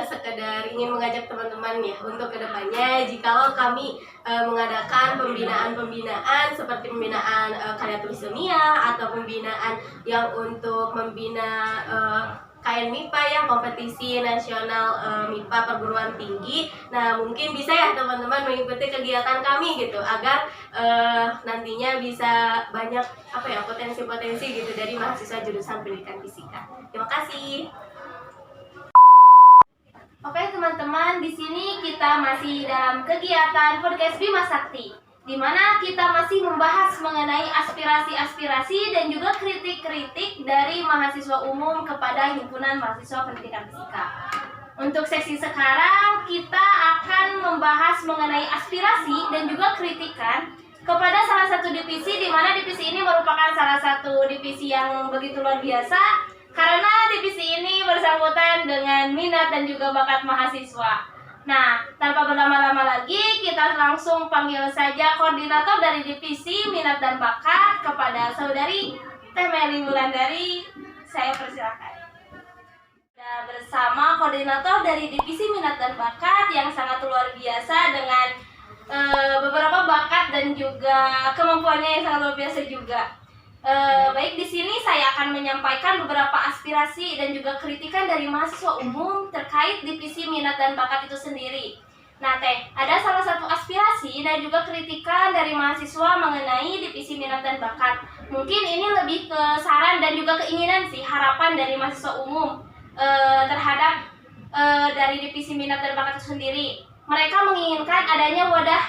sekedar ingin mengajak teman-teman ya untuk kedepannya jikalau kami mengadakan pembinaan seperti pembinaan karya tulis ilmiah atau pembinaan yang untuk membina KN MIPA yang kompetisi nasional MIPA perguruan tinggi. Nah, mungkin bisa ya teman-teman mengikuti kegiatan kami gitu agar nantinya bisa banyak potensi-potensi gitu dari mahasiswa jurusan pendidikan fisika. Terima kasih. Oke teman-teman, di sini kita masih dalam kegiatan podcast Bima Sakti, di mana kita masih membahas mengenai aspirasi-aspirasi dan juga kritik-kritik dari mahasiswa umum kepada Himpunan Mahasiswa Pendidikan Fisika. Untuk sesi sekarang, kita akan membahas mengenai aspirasi dan juga kritikan kepada salah satu divisi, di mana divisi ini merupakan salah satu divisi yang begitu luar biasa, karena divisi ini bersangkutan dengan minat dan juga bakat mahasiswa. Nah, tanpa berlama-lama lagi, kita langsung panggil saja koordinator dari divisi minat dan bakat kepada saudari Teh Meli Wulandari. Saya persilakan. Sudah bersama koordinator dari divisi minat dan bakat yang sangat luar biasa dengan beberapa bakat dan juga kemampuannya yang sangat luar biasa juga. Baik, di sini saya akan menyampaikan beberapa aspirasi dan juga kritikan dari mahasiswa umum terkait divisi minat dan bakat itu sendiri. Nah, Teh, ada salah satu aspirasi dan juga kritikan dari mahasiswa mengenai divisi minat dan bakat. Mungkin ini lebih ke saran dan juga keinginan sih, harapan dari mahasiswa umum terhadap dari divisi minat dan bakat itu sendiri. Mereka menginginkan adanya wadah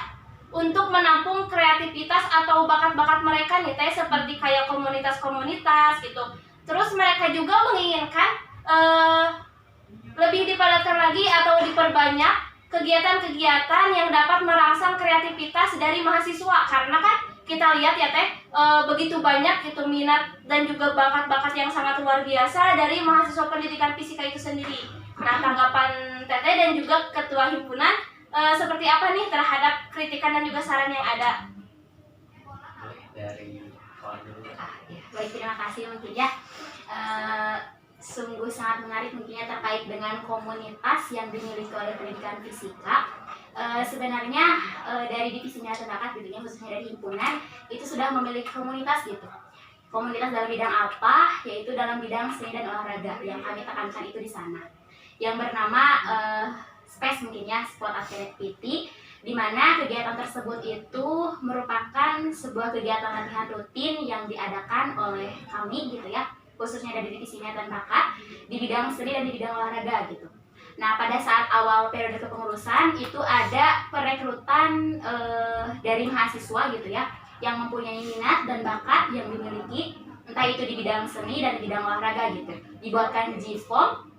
untuk menampung kreativitas atau bakat-bakat mereka nih teh, seperti kayak komunitas-komunitas gitu. Terus mereka juga menginginkan lebih dipadatkan lagi atau diperbanyak kegiatan-kegiatan yang dapat merangsang kreativitas dari mahasiswa, karena kan kita lihat ya teh begitu banyak gitu minat dan juga bakat-bakat yang sangat luar biasa dari mahasiswa pendidikan fisika itu sendiri. Nah, tanggapan Teteh dan juga ketua himpunan seperti apa nih terhadap kritikan dan juga saran yang ada? Dari dulu. Baik, terima kasih mungkin ya. Sungguh sangat menarik mungkinnya terkait dengan komunitas yang dimiliki oleh pendidikan fisika. Sebenarnya dari divisi minat dan bakat gitu ya, khususnya dari himpunan itu sudah memiliki komunitas gitu. Komunitas dalam bidang apa? Yaitu dalam bidang seni dan olahraga yang kami tekankan itu di sana. Yang bernama SPACE mungkin ya, Sport Activity, di mana kegiatan tersebut itu merupakan sebuah kegiatan latihan rutin yang diadakan oleh kami gitu ya, khususnya dari divisi minat dan bakat di bidang seni dan di bidang olahraga gitu. Nah, pada saat awal periode kepengurusan itu ada perekrutan dari mahasiswa gitu ya, yang mempunyai minat dan bakat yang dimiliki, entah itu di bidang seni dan di bidang olahraga gitu. Dibuatkan G-Form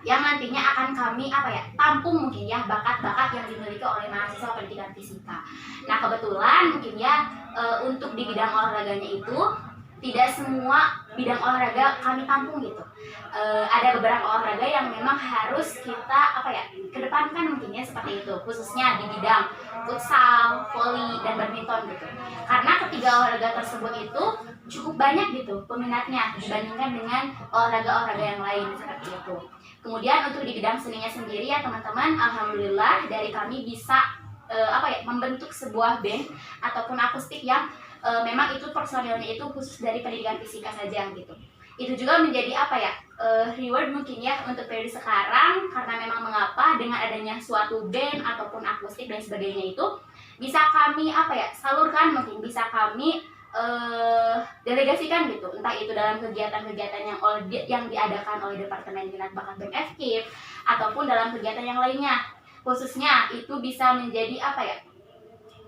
yang nantinya akan kami tampung mungkin ya bakat-bakat yang dimiliki oleh mahasiswa pendidikan fisika. Nah, kebetulan mungkin ya untuk di bidang olahraganya itu tidak semua bidang olahraga kami tampung gitu. Ada beberapa olahraga yang memang harus kita kedepankan mungkin ya seperti itu, khususnya di bidang futsal, voli, dan badminton gitu. Karena ketiga olahraga tersebut itu cukup banyak gitu peminatnya dibandingkan dengan olahraga-olahraga yang lain seperti itu. Kemudian untuk di bidang seninya sendiri ya teman-teman, alhamdulillah dari kami bisa membentuk sebuah band ataupun akustik yang memang itu personilnya itu khusus dari pendidikan fisika saja gitu. Itu juga menjadi reward mungkin ya untuk periode sekarang, karena memang mengapa dengan adanya suatu band ataupun akustik dan sebagainya itu bisa kami salurkan, mungkin bisa kami delegasikan gitu, entah itu dalam kegiatan-kegiatan yang diadakan oleh Departemen Minat Bakat BEM FKIP ataupun dalam kegiatan yang lainnya. Khususnya itu bisa menjadi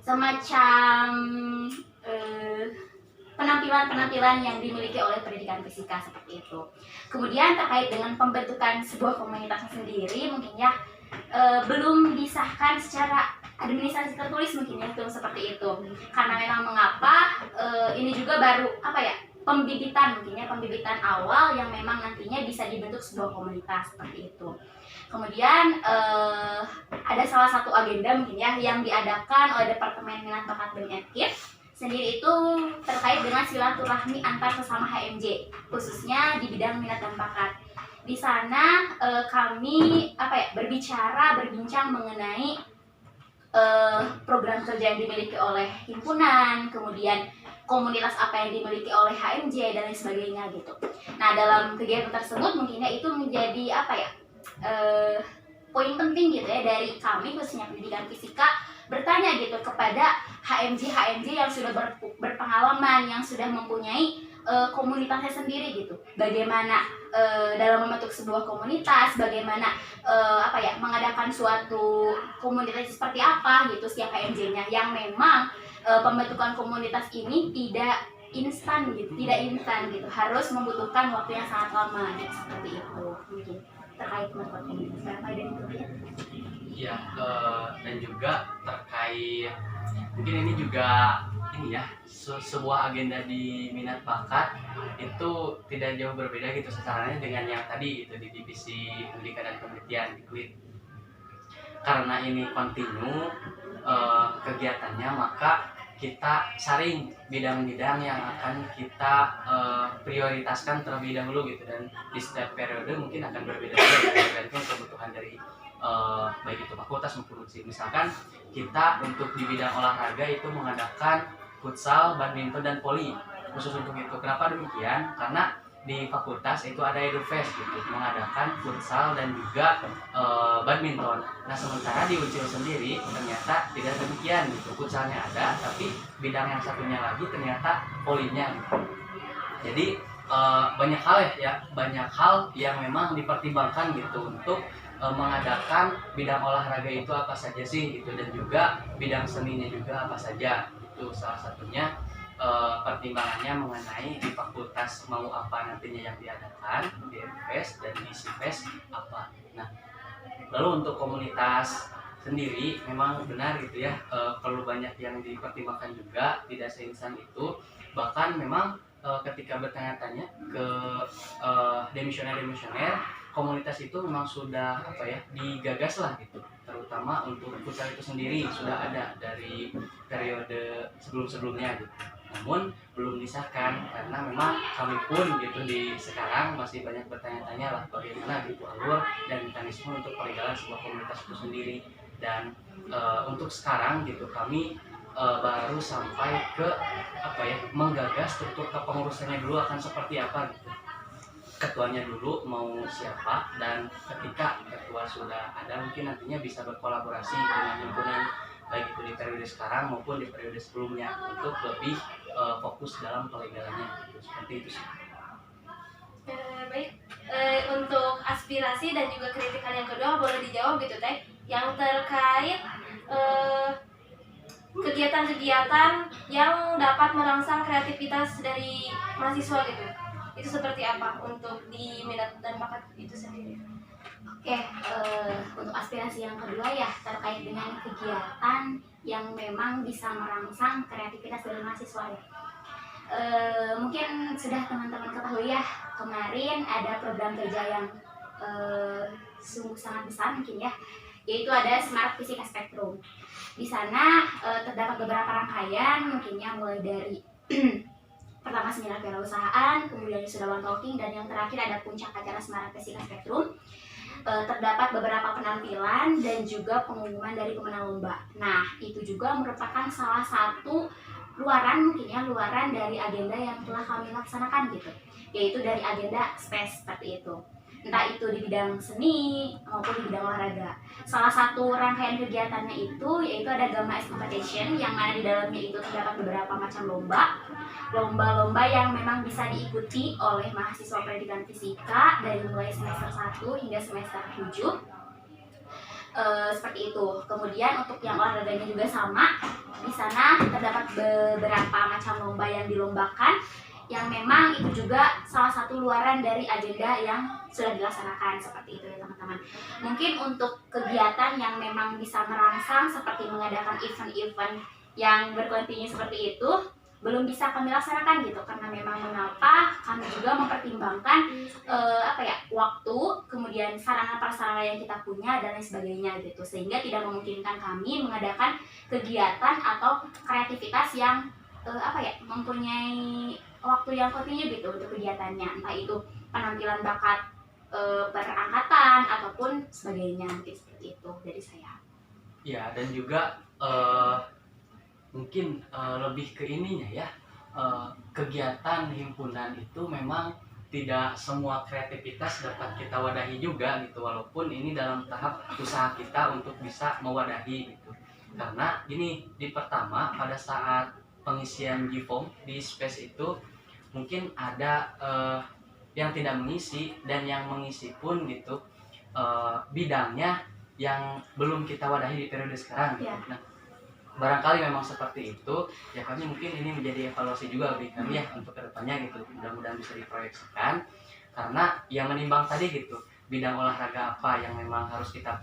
semacam penampilan-penampilan yang dimiliki oleh pendidikan fisika seperti itu. Kemudian terkait dengan pembentukan sebuah komunitasnya sendiri, mungkin ya belum disahkan secara administrasi tertulis mungkin ya itu seperti itu. Karena memang mengapa ini juga baru pembibitan mungkin ya, pembibitan awal yang memang nantinya bisa dibentuk sebuah komunitas seperti itu. Kemudian ada salah satu agenda mungkin ya yang diadakan oleh Departemen Minat Bakat BEM FKIP sendiri itu terkait dengan silaturahmi antar sesama HMJ, khususnya di bidang minat dan bakat. Di sana kami berbincang mengenai program kerja yang dimiliki oleh himpunan, kemudian komunitas apa yang dimiliki oleh HMJ dan lain sebagainya gitu. Nah, dalam kegiatan tersebut mungkinnya itu menjadi poin penting gitu ya dari kami khususnya pendidikan fisika, bertanya gitu kepada HMJ yang sudah berpengalaman, yang sudah mempunyai komunitasnya sendiri gitu. Bagaimana dalam membentuk sebuah komunitas, bagaimana mengadakan suatu komunitas seperti apa gitu setiap HMJ-nya, yang memang pembentukan komunitas ini tidak instan gitu, harus membutuhkan waktu yang sangat lama gitu, seperti itu mungkin terkait membuat komunitas berapa dan itu ya. Ya, dan juga terkait mungkin ini juga sebuah agenda di minat bakat itu tidak jauh berbeda gitu sasarannya dengan yang tadi gitu di divisi pendidikan dan penelitian di KUIT. Karena ini kontinu kegiatannya, maka kita saring bidang-bidang yang akan kita prioritaskan terlebih dahulu gitu, dan di setiap periode mungkin akan berbeda-beda tergantung kebutuhan dari baik itu fakultas maupun unsi. Misalkan kita untuk di bidang olahraga itu mengadakan futsal, badminton, dan voli khusus untuk itu. Kenapa demikian? Karena di fakultas itu ada EduFest gitu, mengadakan futsal dan juga badminton. Nah, sementara di Uncil sendiri ternyata tidak demikian gitu. Futsalnya ada, tapi bidang yang satunya lagi ternyata volinya gitu. Jadi banyak hal yang memang dipertimbangkan gitu untuk mengadakan bidang olahraga itu apa saja sih gitu, dan juga bidang seninya juga apa saja. Itu salah satunya pertimbangannya mengenai di fakultas mau apa nantinya yang diadakan di FES dan di SIFES apa. Nah, lalu untuk komunitas sendiri memang benar gitu ya, perlu banyak yang dipertimbangkan juga, tidak seinsan itu. Bahkan memang ketika bertanya-tanya ke demisioner komunitas itu memang sudah digagas lah gitu, terutama untuk futsal itu sendiri sudah ada dari periode sebelumnya gitu. Namun belum disahkan karena memang kami pun gitu di sekarang masih banyak bertanya-tanya lah bagaimana gitu alur dan mekanisme untuk pelegalan sebuah komunitas itu sendiri. Dan untuk sekarang gitu kami baru sampai ke menggagas struktur kepengurusannya dulu akan seperti apa gitu, ketuanya dulu mau siapa, dan ketika ketua sudah ada mungkin nantinya bisa berkolaborasi dengan himpunan baik itu di periode sekarang maupun di periode sebelumnya untuk lebih fokus dalam pelegalannya gitu. Seperti itu sih. Baik, untuk aspirasi dan juga kritikan yang kedua boleh dijawab gitu Teh, yang terkait kegiatan-kegiatan yang dapat merangsang kreativitas dari mahasiswa gitu. Itu seperti apa untuk di minat dan bakat itu sendiri? Oke, untuk aspirasi yang kedua ya terkait dengan kegiatan yang memang bisa merangsang kreativitas dari mahasiswa ya. Mungkin sudah teman-teman ketahui ya, kemarin ada program kerja yang sungguh sangat besar mungkin ya, yaitu ada Smart Fisika Spektrum. Di sana terdapat beberapa rangkaian mungkinnya mulai dari pertama seminar kewirausahaan, kemudian sudah one talking, dan yang terakhir ada puncak acara Semarang Fisika Spektrum. Terdapat beberapa penampilan dan juga pengumuman dari pemenang lomba. Nah, itu juga merupakan salah satu luaran dari agenda yang telah kami laksanakan gitu, yaitu dari agenda space seperti itu. Entah itu di bidang seni maupun di bidang olahraga. Salah satu rangkaian kegiatannya itu yaitu ada Gamma S Competition, yang mana di dalamnya itu terdapat beberapa macam lomba yang memang bisa diikuti oleh mahasiswa pendidikan fisika dari mulai semester 1 hingga semester 7. Seperti itu. Kemudian untuk yang olahraganya juga sama. Di sana terdapat beberapa macam lomba yang dilombakan, yang memang itu juga salah satu luaran dari agenda yang sudah dilaksanakan seperti itu ya teman-teman. Mungkin untuk kegiatan yang memang bisa merangsang seperti mengadakan event-event yang berkontinu seperti itu belum bisa kami laksanakan gitu, karena memang mengapa kami juga mempertimbangkan waktu, kemudian sarana prasarana yang kita punya dan lain sebagainya gitu, sehingga tidak memungkinkan kami mengadakan kegiatan atau kreativitas yang mempunyai waktu yang kontinu gitu untuk kegiatannya, entah itu penampilan bakat perangkatan ataupun sebagainya. Mungkin seperti itu dari saya. Ya, dan juga mungkin lebih ke ininya ya, kegiatan himpunan itu memang tidak semua kreativitas dapat kita wadahi juga gitu, walaupun ini dalam tahap usaha kita untuk bisa mewadahi gitu. Karena ini di pertama pada saat pengisian G-Form di space itu mungkin ada yang tidak mengisi, dan yang mengisi pun gitu bidangnya yang belum kita wadahi di periode sekarang gitu. Nah, barangkali memang seperti itu ya, kami mungkin ini menjadi evaluasi juga bagi kami ya untuk kedepannya gitu, mudah-mudahan bisa diproyeksikan, karena yang menimbang tadi gitu bidang olahraga apa yang memang harus kita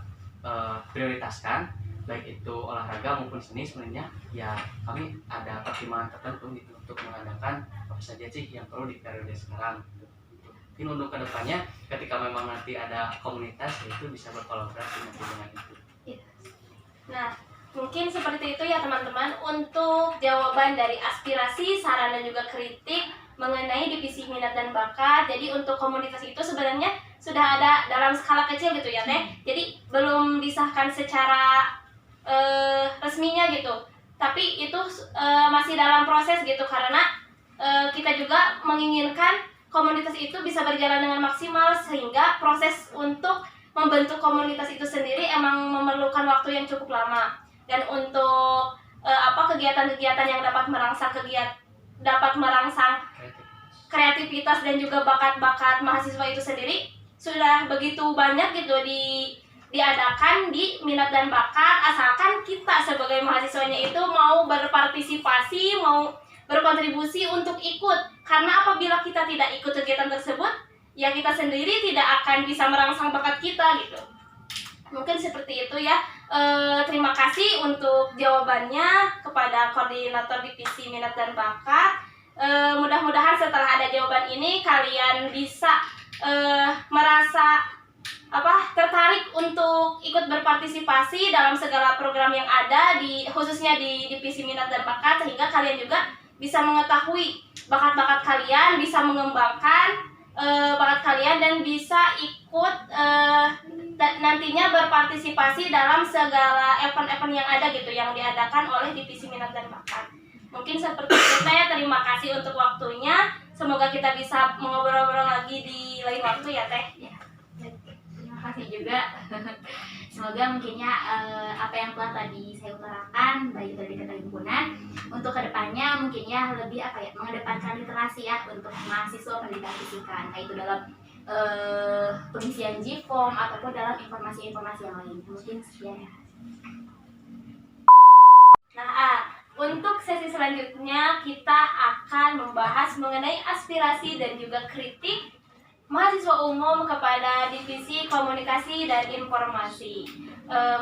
prioritaskan, baik itu olahraga maupun seni. Sebenarnya ya kami ada pertimbangan tertentu gitu untuk mengadakan apa saja sih yang perlu di periode sekarang gitu. Mungkin untuk kedepannya ketika memang nanti ada komunitas, ya itu bisa berkolaborasi nanti dengan itu. Nah, mungkin seperti itu ya teman-teman untuk jawaban dari aspirasi, saran dan juga kritik mengenai divisi minat dan bakat. Jadi untuk komunitas itu sebenarnya sudah ada dalam skala kecil gitu ya Teh. Jadi belum disahkan secara resminya gitu. Tapi itu masih dalam proses gitu, karena kita juga menginginkan komunitas itu bisa berjalan dengan maksimal, sehingga proses untuk membentuk komunitas itu sendiri emang memerlukan waktu yang cukup lama. Dan untuk kegiatan-kegiatan yang dapat merangsang kreativitas dan juga bakat-bakat mahasiswa itu sendiri sudah begitu banyak gitu diadakan di minat dan bakat, asalkan kita sebagai mahasiswanya itu mau berpartisipasi, mau berkontribusi untuk ikut. Karena apabila kita tidak ikut kegiatan tersebut, ya kita sendiri tidak akan bisa merangsang bakat kita gitu. Mungkin seperti itu ya. Terima kasih untuk jawabannya kepada koordinator divisi minat dan bakat. Mudah-mudahan setelah ada jawaban ini kalian bisa merasa tertarik untuk ikut berpartisipasi dalam segala program yang ada khususnya di divisi minat dan bakat, sehingga kalian juga bisa mengetahui bakat-bakat kalian, bisa mengembangkan bakat kalian, dan bisa ikut nantinya berpartisipasi dalam segala event-event yang ada gitu, yang diadakan oleh divisi minat dan bakat. Mungkin seperti itu ya. Terima kasih untuk waktunya. Semoga kita bisa mengobrol-ngobrol lagi di lain waktu ya Teh. Terima kasih juga. Semoga mungkinnya apa yang telah tadi saya utarakan baik dari kata himpunan untuk kedepannya mungkinnya lebih mengedepankan literasi ya untuk mahasiswa pendidikan fisika, entah itu dalam pengisian G-Form ataupun dalam informasi-informasi yang lain. Mungkin sekian ya. Nah, untuk sesi selanjutnya kita akan membahas mengenai aspirasi dan juga kritik mahasiswa umum kepada divisi komunikasi dan informasi.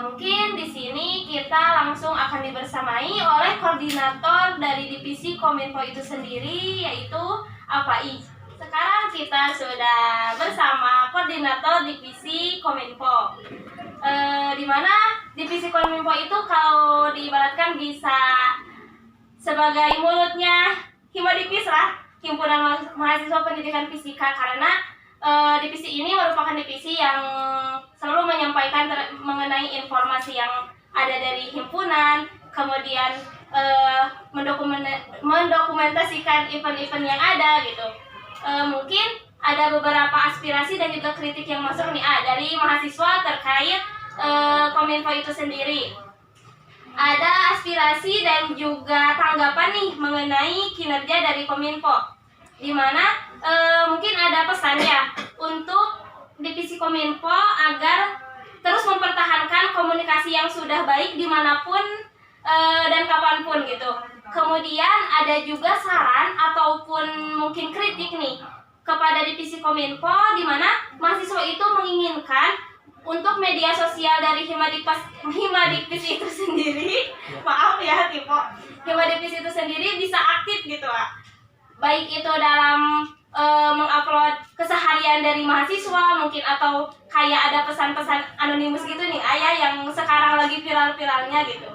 Mungkin di sini kita langsung akan dibersamai oleh koordinator dari divisi Kominfo itu sendiri, yaitu APAI. Sekarang kita sudah bersama koordinator divisi Kominfo. Di mana divisi Kominfo itu kalau diibaratkan bisa sebagai mulutnya Himadipis lah. Himpunan Mahasiswa Pendidikan Fisika, karena divisi ini merupakan divisi yang selalu menyampaikan mengenai informasi yang ada dari himpunan, kemudian mendokumentasikan event-event yang ada gitu. Mungkin ada beberapa aspirasi dan juga kritik yang masuk nih dari mahasiswa terkait Kominfo itu sendiri. Ada aspirasi dan juga tanggapan nih mengenai kinerja dari Kominfo, di mana mungkin ada pesan ya untuk divisi Kominfo agar terus mempertahankan komunikasi yang sudah baik dimanapun dan kapanpun gitu. Kemudian ada juga saran ataupun mungkin kritik nih kepada divisi Kominfo, di mana mahasiswa itu menginginkan untuk media sosial dari Himadikpis itu sendiri, maaf ya Tipo, Himadikpis itu sendiri bisa aktif gitu lah. Baik itu dalam mengupload keseharian dari mahasiswa mungkin, atau kayak ada pesan-pesan anonimus gitu nih Ayah yang sekarang lagi viral-viralnya gitu.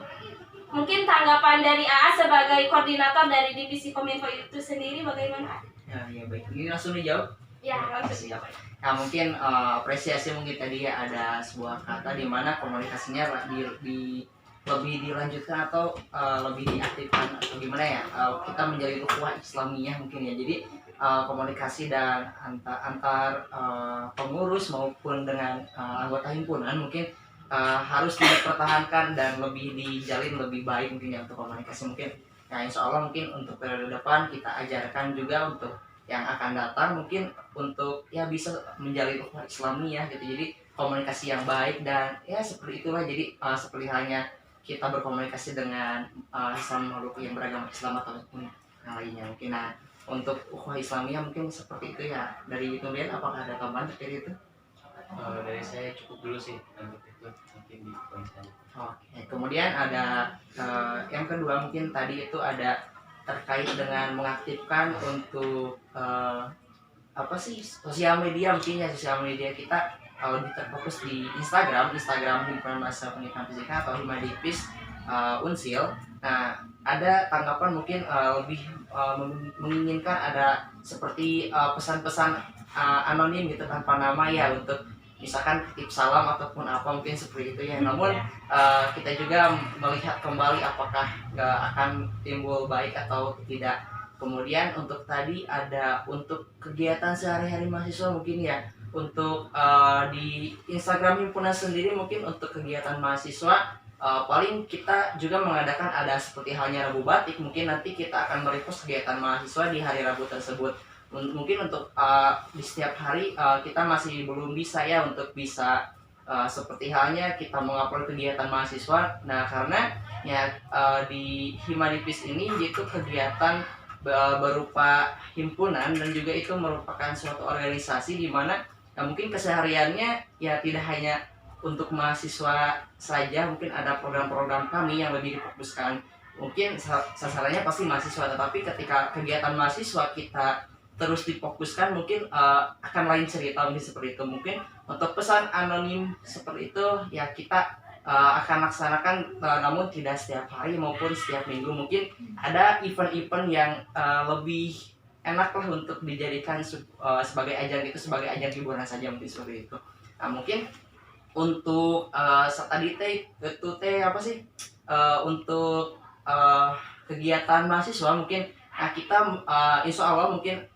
Mungkin tanggapan dari AA sebagai koordinator dari divisi Kominfo itu sendiri bagaimana? Ya baik, ini langsung dijawab. Ya, langsung. Siap. Nah mungkin apresiasi mungkin tadi ya, ada sebuah kata di mana komunikasinya lebih dilanjutkan atau lebih diaktifkan atau gimana ya, kita menjadi ukhuwah Islamiyah mungkin ya. Jadi komunikasi dan antar pengurus maupun dengan anggota himpunan mungkin harus dipertahankan dan lebih dijalin lebih baik mungkin ya untuk komunikasi mungkin. Nah insya Allah mungkin untuk periode depan kita ajarkan juga untuk yang akan datang mungkin untuk ya bisa menjalin ukhuwah Islamiyah gitu. Jadi komunikasi yang baik dan ya seperti itulah. Jadi seperti halnya kita berkomunikasi dengan Islam makhluk yang beragama Islam ataupun yang lainnya mungkin. Nah untuk ukhuwah Islamiyah mungkin seperti itu ya. Dari Nulian apakah ada tambahan dari itu? Dari saya cukup dulu sih untuk itu, mungkin di poin saya. Oke, kemudian ada yang kedua mungkin tadi itu ada terkait dengan mengaktifkan untuk sosial media mungkin ya. Sosial media kita lebih terfokus di Instagram Himpunan Mahasiswa Pendidikan Fisika atau Himadikpis Unsil. Nah ada tanggapan mungkin lebih menginginkan ada seperti pesan-pesan anonim gitu tanpa nama ya, untuk misalkan titip salam ataupun apa mungkin seperti itu ya. Namun kita juga melihat kembali apakah akan timbul baik atau tidak. Kemudian untuk tadi ada untuk kegiatan sehari-hari mahasiswa mungkin ya, untuk di Instagram himpunan sendiri mungkin untuk kegiatan mahasiswa paling kita juga mengadakan ada seperti halnya Rabu Batik. Mungkin nanti kita akan merepost kegiatan mahasiswa di hari Rabu tersebut. Mungkin untuk di setiap hari kita masih belum bisa ya untuk bisa seperti halnya kita mengupload kegiatan mahasiswa. Nah karena ya di Himadikpis ini yaitu kegiatan berupa himpunan dan juga itu merupakan suatu organisasi di mana mungkin kesehariannya ya tidak hanya untuk mahasiswa saja. Mungkin ada program-program kami yang lebih difokuskan, mungkin sasarannya pasti mahasiswa, tetapi ketika kegiatan mahasiswa kita terus difokuskan mungkin akan lain cerita mungkin seperti itu. Mungkin untuk pesan anonim seperti itu ya kita akan laksanakan, namun tidak setiap hari maupun setiap minggu. Mungkin ada event-event yang lebih enak lah untuk dijadikan sebagai ajang itu, sebagai ajang hiburan saja mungkin seperti itu. Nah mungkin untuk tadi untuk kegiatan mahasiswa mungkin kita insya Allah mungkin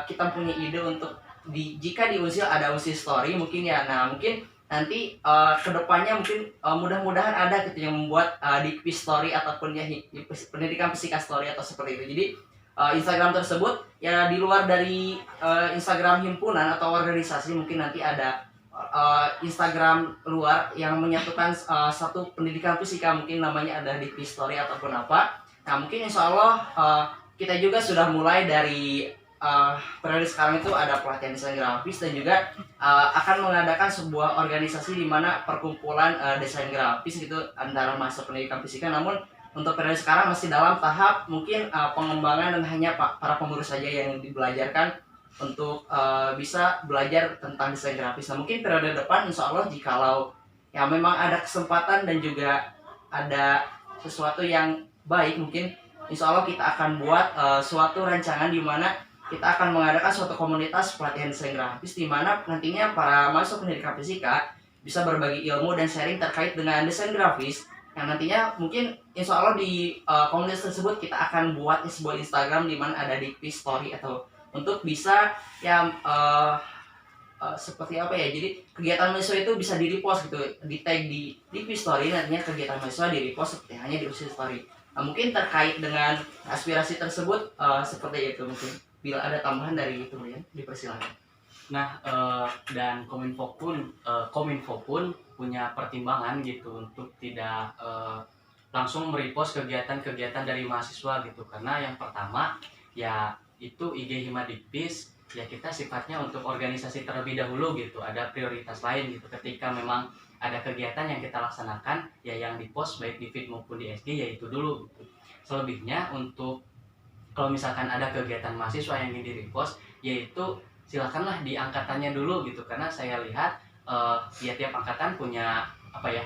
kita punya ide untuk jika di Unsil ada Unsil Story mungkin ya. Nah mungkin nanti kedepannya mungkin mudah-mudahan ada gitu yang membuat Dikpis Story ataupun ya pendidikan fisika story atau seperti itu. Jadi Instagram tersebut ya di luar dari Instagram himpunan atau organisasi, mungkin nanti ada Instagram luar yang menyatukan satu pendidikan fisika, mungkin namanya ada Dikpis Story ataupun apa. Nah mungkin insya Allah kita juga sudah mulai dari periode sekarang itu ada pelatihan desain grafis dan juga akan mengadakan sebuah organisasi di mana perkumpulan desain grafis gitu antara mahasiswa pendidikan fisika. Namun untuk periode sekarang masih dalam tahap mungkin pengembangan dan hanya para pengurus saja yang dibelajarkan untuk bisa belajar tentang desain grafis. Nah mungkin periode depan insya Allah jikalau ya memang ada kesempatan dan juga ada sesuatu yang baik, mungkin insya Allah kita akan buat suatu rancangan di mana kita akan mengadakan suatu komunitas pelatihan desain grafis di mana nantinya para mahasiswa pendidikan fisika bisa berbagi ilmu dan sharing terkait dengan desain grafis yang nantinya mungkin insya Allah di komunitas tersebut kita akan buat sebuah Instagram di mana ada DP story atau untuk bisa yang seperti apa ya, jadi kegiatan mahasiswa itu bisa di repost gitu, di tag di DP story, nantinya kegiatan mahasiswa di repost seperti hanya di Unsil story. Nah, mungkin terkait dengan aspirasi tersebut seperti itu, mungkin bila ada tambahan dari itu ya dipersilakan. Nah, dan Kominfo pun punya pertimbangan gitu untuk tidak langsung merepost kegiatan-kegiatan dari mahasiswa gitu, karena yang pertama ya itu IG Himadikpis ya kita sifatnya untuk organisasi terlebih dahulu gitu, ada prioritas lain gitu. Ketika memang ada kegiatan yang kita laksanakan ya yang dipost baik di feed maupun di SG ya itu dulu gitu. Selebihnya untuk kalau misalkan ada kegiatan mahasiswa yang ingin di-repost yaitu silakanlah di angkatannya dulu gitu, karena saya lihat ya tiap angkatan punya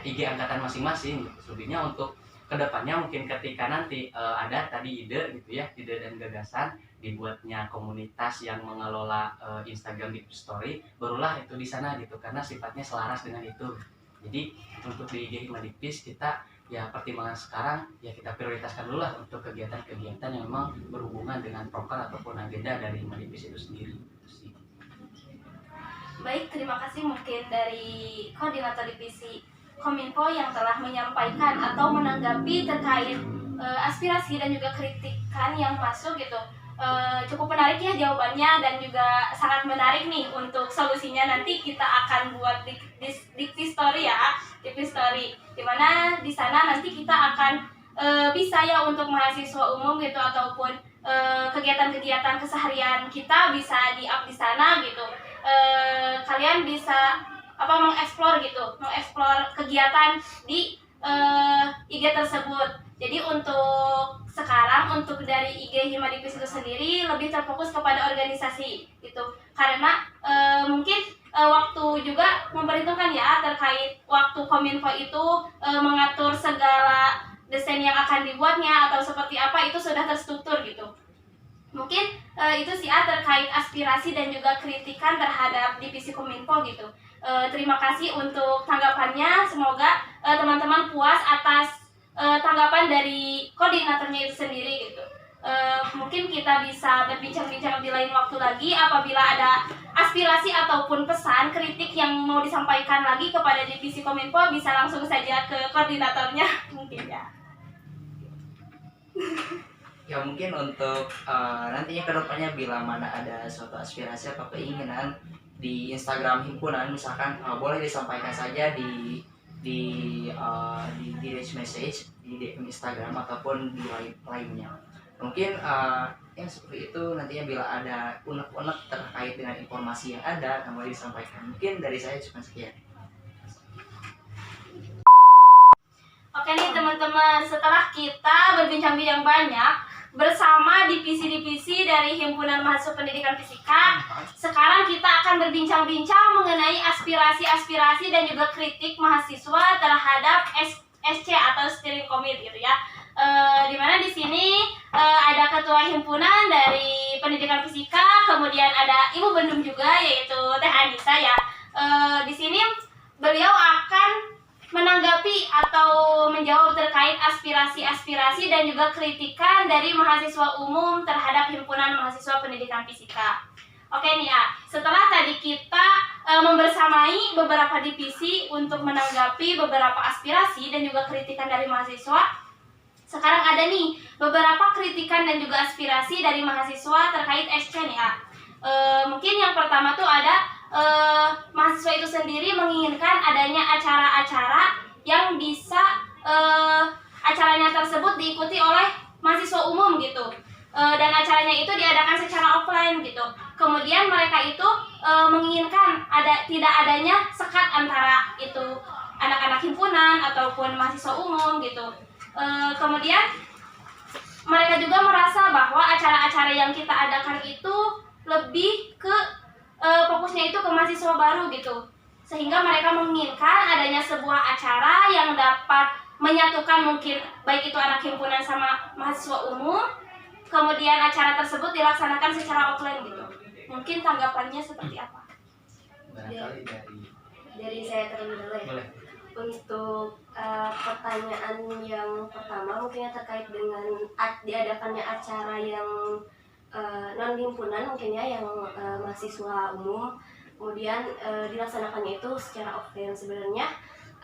IG angkatan masing-masing gitu. Selebihnya untuk kedepannya mungkin ketika nanti ada tadi ide gitu ya, ide dan gagasan dibuatnya komunitas yang mengelola Instagram di story, barulah itu di sana gitu, karena sifatnya selaras dengan itu. Jadi untuk di IG Himadikpis kita ya pertimbangan sekarang ya kita prioritaskan dulu lah untuk kegiatan-kegiatan yang memang berhubungan dengan proker ataupun agenda dari Himadikpis itu sendiri. Baik, terima kasih mungkin dari koordinator divisi Kominfo yang telah menyampaikan atau menanggapi terkait aspirasi dan juga kritikan yang masuk gitu. Cukup menarik ya jawabannya dan juga sangat menarik nih untuk solusinya. Nanti kita akan buat dikti story ya, dikti story dimana di sana nanti kita akan bisa ya untuk mahasiswa umum gitu ataupun kegiatan-kegiatan keseharian kita bisa di-up di sana gitu. Kalian bisa mengeksplor gitu, mengeksplor kegiatan di IG tersebut. Jadi untuk sekarang untuk dari IG Himadikpis itu sendiri lebih terfokus kepada organisasi gitu, karena mungkin waktu juga memperhitungkan ya terkait waktu Kominfo itu mengatur segala desain yang akan dibuatnya atau seperti apa itu sudah terstruktur gitu. Mungkin itu sih terkait aspirasi dan juga kritikan terhadap divisi Kominfo gitu. Terima kasih untuk tanggapannya. Semoga teman-teman puas atas tanggapan dari koordinatornya itu sendiri gitu. Mungkin kita bisa berbincang-bincang di lain waktu lagi apabila ada aspirasi ataupun pesan kritik yang mau disampaikan lagi kepada divisi Kominfo, bisa langsung saja ke koordinatornya mungkin ya. Ya mungkin untuk nantinya kedepannya bila mana ada suatu aspirasi atau keinginan di Instagram himpunan misalkan boleh disampaikan saja di direct message di DM Instagram ataupun di lainnya. Mungkin yang seperti itu nantinya bila ada unek-unek terkait dengan informasi yang ada akan boleh disampaikan. Mungkin dari saya cuma sekian. Oke nih teman-teman, setelah kita berbincang-bincang banyak bersama divisi-divisi dari Himpunan Mahasiswa Pendidikan Fisika, sekarang kita akan berbincang-bincang mengenai aspirasi-aspirasi dan juga kritik mahasiswa terhadap SC atau steering committee gitu ya. Dimana di sini ada ketua himpunan dari Pendidikan Fisika, kemudian ada Ibu Bendum juga yaitu Teh Anissa ya. Di sini beliau akan menanggapi atau menjawab terkait aspirasi-aspirasi dan juga kritikan dari mahasiswa umum terhadap Himpunan Mahasiswa Pendidikan Fisika. Oke nih ya, setelah tadi kita membersamai beberapa divisi untuk menanggapi beberapa aspirasi dan juga kritikan dari mahasiswa, sekarang ada nih beberapa kritikan dan juga aspirasi dari mahasiswa terkait SC nih ya. Mungkin yang pertama tuh ada mahasiswa itu sendiri menginginkan adanya acara-acara yang bisa acaranya tersebut diikuti oleh mahasiswa umum gitu, dan acaranya itu diadakan secara offline gitu. Kemudian mereka itu menginginkan tidak adanya sekat antara itu anak-anak himpunan ataupun mahasiswa umum gitu. Kemudian mereka juga merasa bahwa acara-acara yang kita adakan itu lebih ke fokusnya itu ke mahasiswa baru gitu, sehingga mereka menginginkan adanya sebuah acara yang dapat menyatukan mungkin baik itu anak himpunan sama mahasiswa umum, kemudian acara tersebut dilaksanakan secara offline gitu. Mungkin tanggapannya seperti apa? Barangkali Dari saya terlebih dulu ya. boleh. Untuk pertanyaan yang pertama mungkin terkait dengan diadakannya acara yang non himpunan mungkin ya, yang mahasiswa umum, kemudian dilaksanakannya itu secara offline. Sebenarnya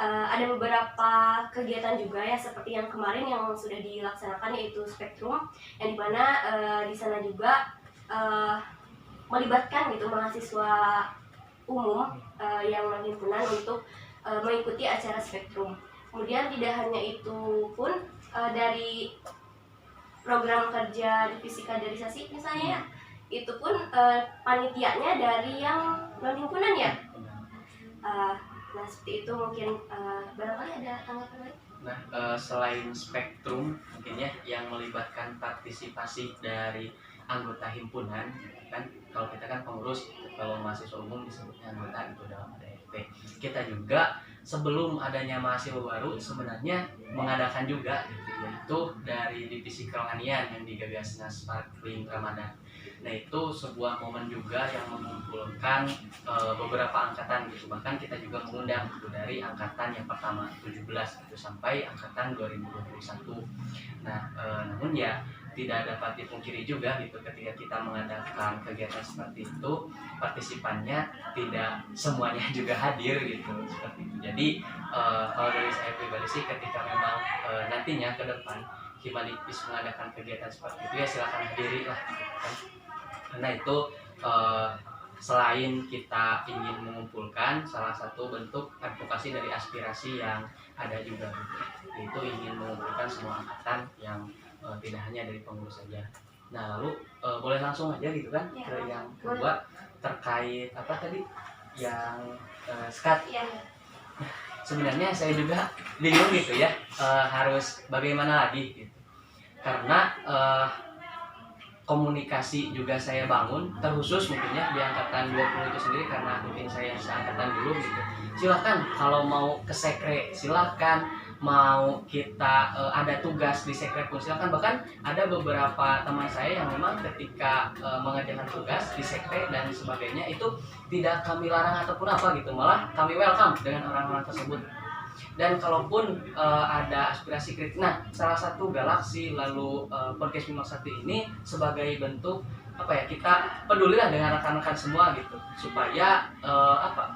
ada beberapa kegiatan juga ya, seperti yang kemarin yang sudah dilaksanakan yaitu Spektrum, yang dimana di sana juga melibatkan gitu mahasiswa umum yang non himpunan untuk mengikuti acara Spektrum. Kemudian tidak hanya itu pun dari program kerja divisi kaderisasi misalnya ya, itu pun panitianya dari yang non himpunan ya. Nah seperti itu mungkin. Barangkali ada tanggapan lain? Nah, selain Spektrum mungkin ya yang melibatkan partisipasi dari anggota himpunan, kan kalau kita kan pengurus, kalau mahasiswa umum disebutnya anggota itu dalam ADRT. Kita juga sebelum adanya mahasiswa baru sebenarnya mengadakan juga gitu, yaitu dari divisi kerohanian yang digagasnya Sparkling Ramadan. Nah itu sebuah momen juga yang mengumpulkan beberapa angkatan gitu, bahkan kita juga mengundang gitu, dari angkatan yang pertama 17 gitu sampai angkatan 2021. Nah namun ya tidak dapat dipungkiri juga gitu, ketika kita mengadakan kegiatan seperti itu partisipannya tidak semuanya juga hadir gitu, seperti itu. Jadi kalau dari saya pribadi sih, ketika memang nantinya ke depan Himadipis mengadakan kegiatan seperti itu ya silakan hadiri lah gitu kan. Karena itu selain kita ingin mengumpulkan, salah satu bentuk advokasi dari aspirasi yang ada juga gitu, itu ingin mengumpulkan semua angkatan yang tidak hanya dari pengurus saja. Nah lalu boleh langsung aja gitu kan Ya, ke yang kedua terkait apa tadi yang skat. Ya. Sebenarnya saya juga bingung gitu ya, harus bagaimana lagi gitu, karena komunikasi juga saya bangun terkhusus mungkin ya di angkatan 20 itu sendiri, karena mungkin saya seangkatan dulu gitu. Silakan kalau mau ke sekre silakan, mau kita ada tugas di sekre pun silakan. Bahkan ada beberapa teman saya yang memang ketika mengerjakan tugas di sekre dan sebagainya itu tidak kami larang ataupun apa gitu, malah kami welcome dengan orang-orang tersebut. Dan kalaupun ada aspirasi kritik, nah salah satu Galaksi lalu podcast Bimak Sakti ini sebagai bentuk apa ya, kita pedulilah dengan rekan-rekan semua gitu, supaya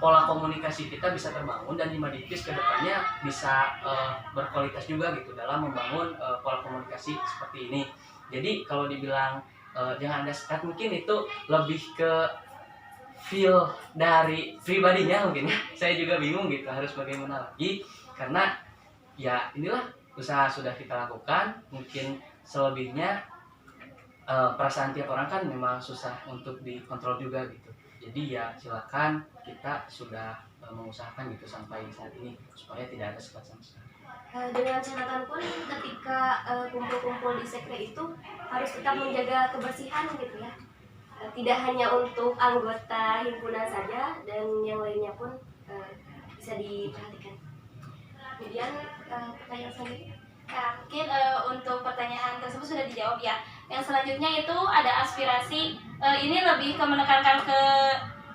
pola komunikasi kita bisa terbangun dan Himadipis kedepannya bisa berkualitas juga gitu dalam membangun pola komunikasi seperti ini. Jadi kalau dibilang jangan ada sekat, mungkin itu lebih ke feel dari pribadinya mungkin ya. Saya juga bingung gitu harus bagaimana lagi, karena ya inilah usaha sudah kita lakukan, mungkin selebihnya perasaan tiap orang kan memang susah untuk dikontrol juga gitu. Jadi ya silakan, kita sudah mengusahakan gitu sampai saat ini supaya tidak ada sekat sama sekali. Dengan catatan pun ketika kumpul-kumpul di sekre itu harus tetap menjaga kebersihan gitu ya. Tidak hanya untuk anggota himpunan saja, dan yang lainnya pun bisa diperhatikan. Kemudian pertanyaan selanjutnya. Nah, mungkin untuk pertanyaan tersebut sudah dijawab ya. Yang selanjutnya itu ada aspirasi, ini lebih ke menekankan ke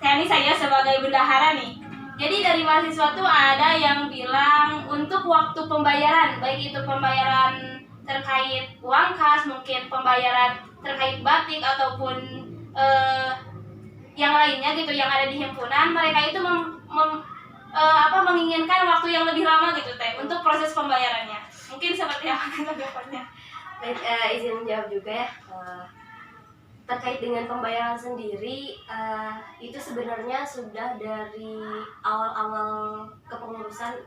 Tiani saya sebagai bendahara nih. Jadi dari mahasiswa tuh ada yang bilang untuk waktu pembayaran, baik itu pembayaran terkait uang kas, mungkin pembayaran terkait batik ataupun yang lainnya gitu yang ada di himpunan, mereka itu menginginkan waktu yang lebih lama gitu teh untuk proses pembayarannya. Mungkin seperti apa tanggapannya? Baik, izin menjawab juga ya. Terkait dengan pembayaran sendiri, itu sebenarnya sudah dari awal-awal kepengurusan,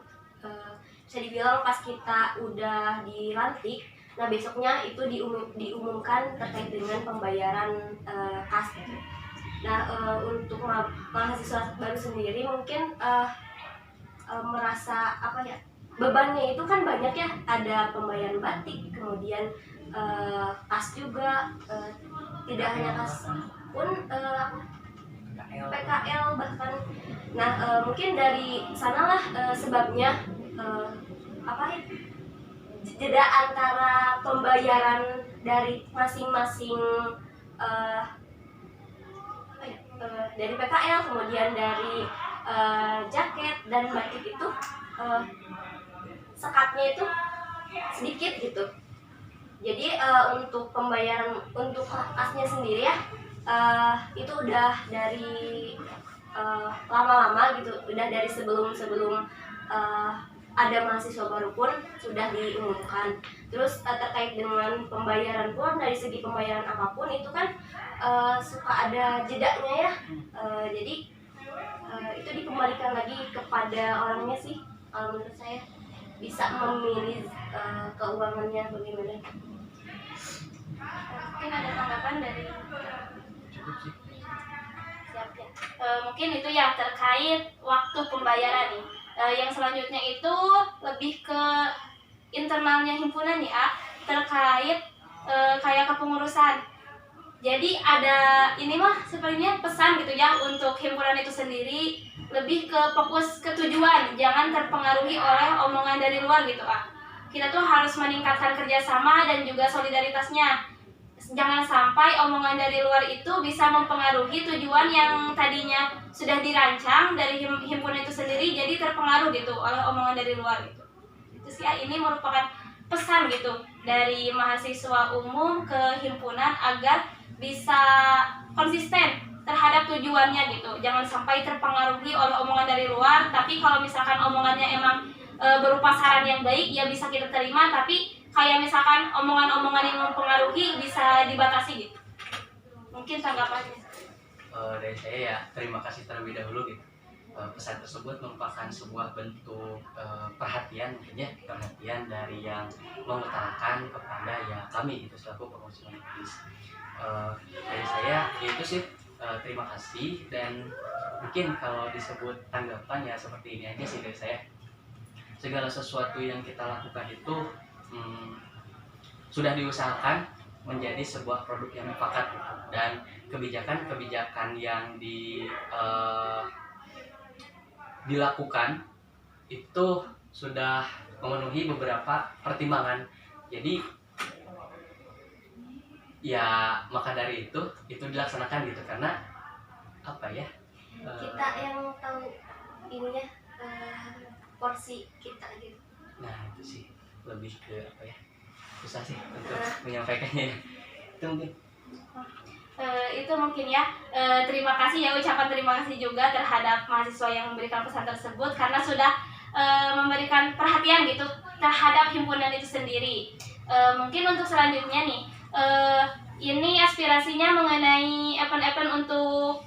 bisa dibilang pas kita udah dilantik. Nah besoknya itu diumumkan terkait dengan pembayaran kas. Nah untuk mahasiswa baru sendiri mungkin merasa apa ya, bebannya itu kan banyak ya, ada pembayaran batik, kemudian kas juga, tidak hanya kas pun PKL bahkan. Nah mungkin dari sanalah sebabnya apa ya, jeda antara pembayaran dari masing-masing dari PKL, kemudian dari jaket dan batik itu sekatnya itu sedikit gitu. Jadi untuk pembayaran untuk kasnya sendiri ya itu udah dari lama-lama gitu, udah dari sebelum ada mahasiswa baru pun sudah diumumkan. Terus terkait dengan pembayaran pun, dari segi pembayaran apapun itu kan suka ada jedanya ya. Jadi itu dikembalikan lagi kepada orangnya sih, kalau menurut saya bisa memilih keuangannya bagaimana. Mungkin ada tanggapan dari siapnya. Mungkin itu ya terkait waktu pembayaran nih. Yang selanjutnya itu lebih ke internalnya himpunan ya, terkait kayak kepengurusan. Jadi ada ini mah sepertinya pesan gitu ya untuk himpunan itu sendiri, lebih ke fokus ke tujuan, jangan terpengaruhi oleh omongan dari luar gitu Kita tuh harus meningkatkan kerjasama dan juga solidaritasnya. Jangan sampai omongan dari luar itu bisa mempengaruhi tujuan yang tadinya sudah dirancang dari himpunan itu sendiri, jadi terpengaruh gitu oleh omongan dari luar gitu. Itu sih ya, ini merupakan pesan gitu dari mahasiswa umum ke himpunan agar bisa konsisten terhadap tujuannya gitu. Jangan sampai terpengaruhi oleh omongan dari luar, tapi kalau misalkan omongannya emang berupa saran yang baik ya bisa kita terima, tapi kayak misalkan omongan-omongan yang mempengaruhi bisa dibatasi gitu. Mungkin tanggapannya. Dari saya ya terima kasih terlebih dahulu gitu. Pesan tersebut merupakan sebuah bentuk perhatian mungkin ya, perhatian dari yang mengutarakan kepada ya kami gitu selaku pengurus Unipis. Dari saya itu sih terima kasih, dan mungkin kalau disebut tanggapan ya seperti ini aja sih dari saya. Segala sesuatu yang kita lakukan itu sudah diusahakan menjadi sebuah produk yang mufakat gitu. Dan kebijakan-kebijakan yang dilakukan itu sudah memenuhi beberapa pertimbangan. Jadi ya maka dari itu dilaksanakan gitu, karena apa ya, kita yang tahu ininya porsi kita gitu. nah itu sih lebih ke apa ya, susah sih untuk menyampaikannya. Itu mungkin Itu mungkin ya, terima kasih ya, ucapan terima kasih juga terhadap mahasiswa yang memberikan pesan tersebut karena sudah memberikan perhatian gitu terhadap himpunan itu sendiri. Mungkin untuk selanjutnya nih, ini aspirasinya mengenai event-event untuk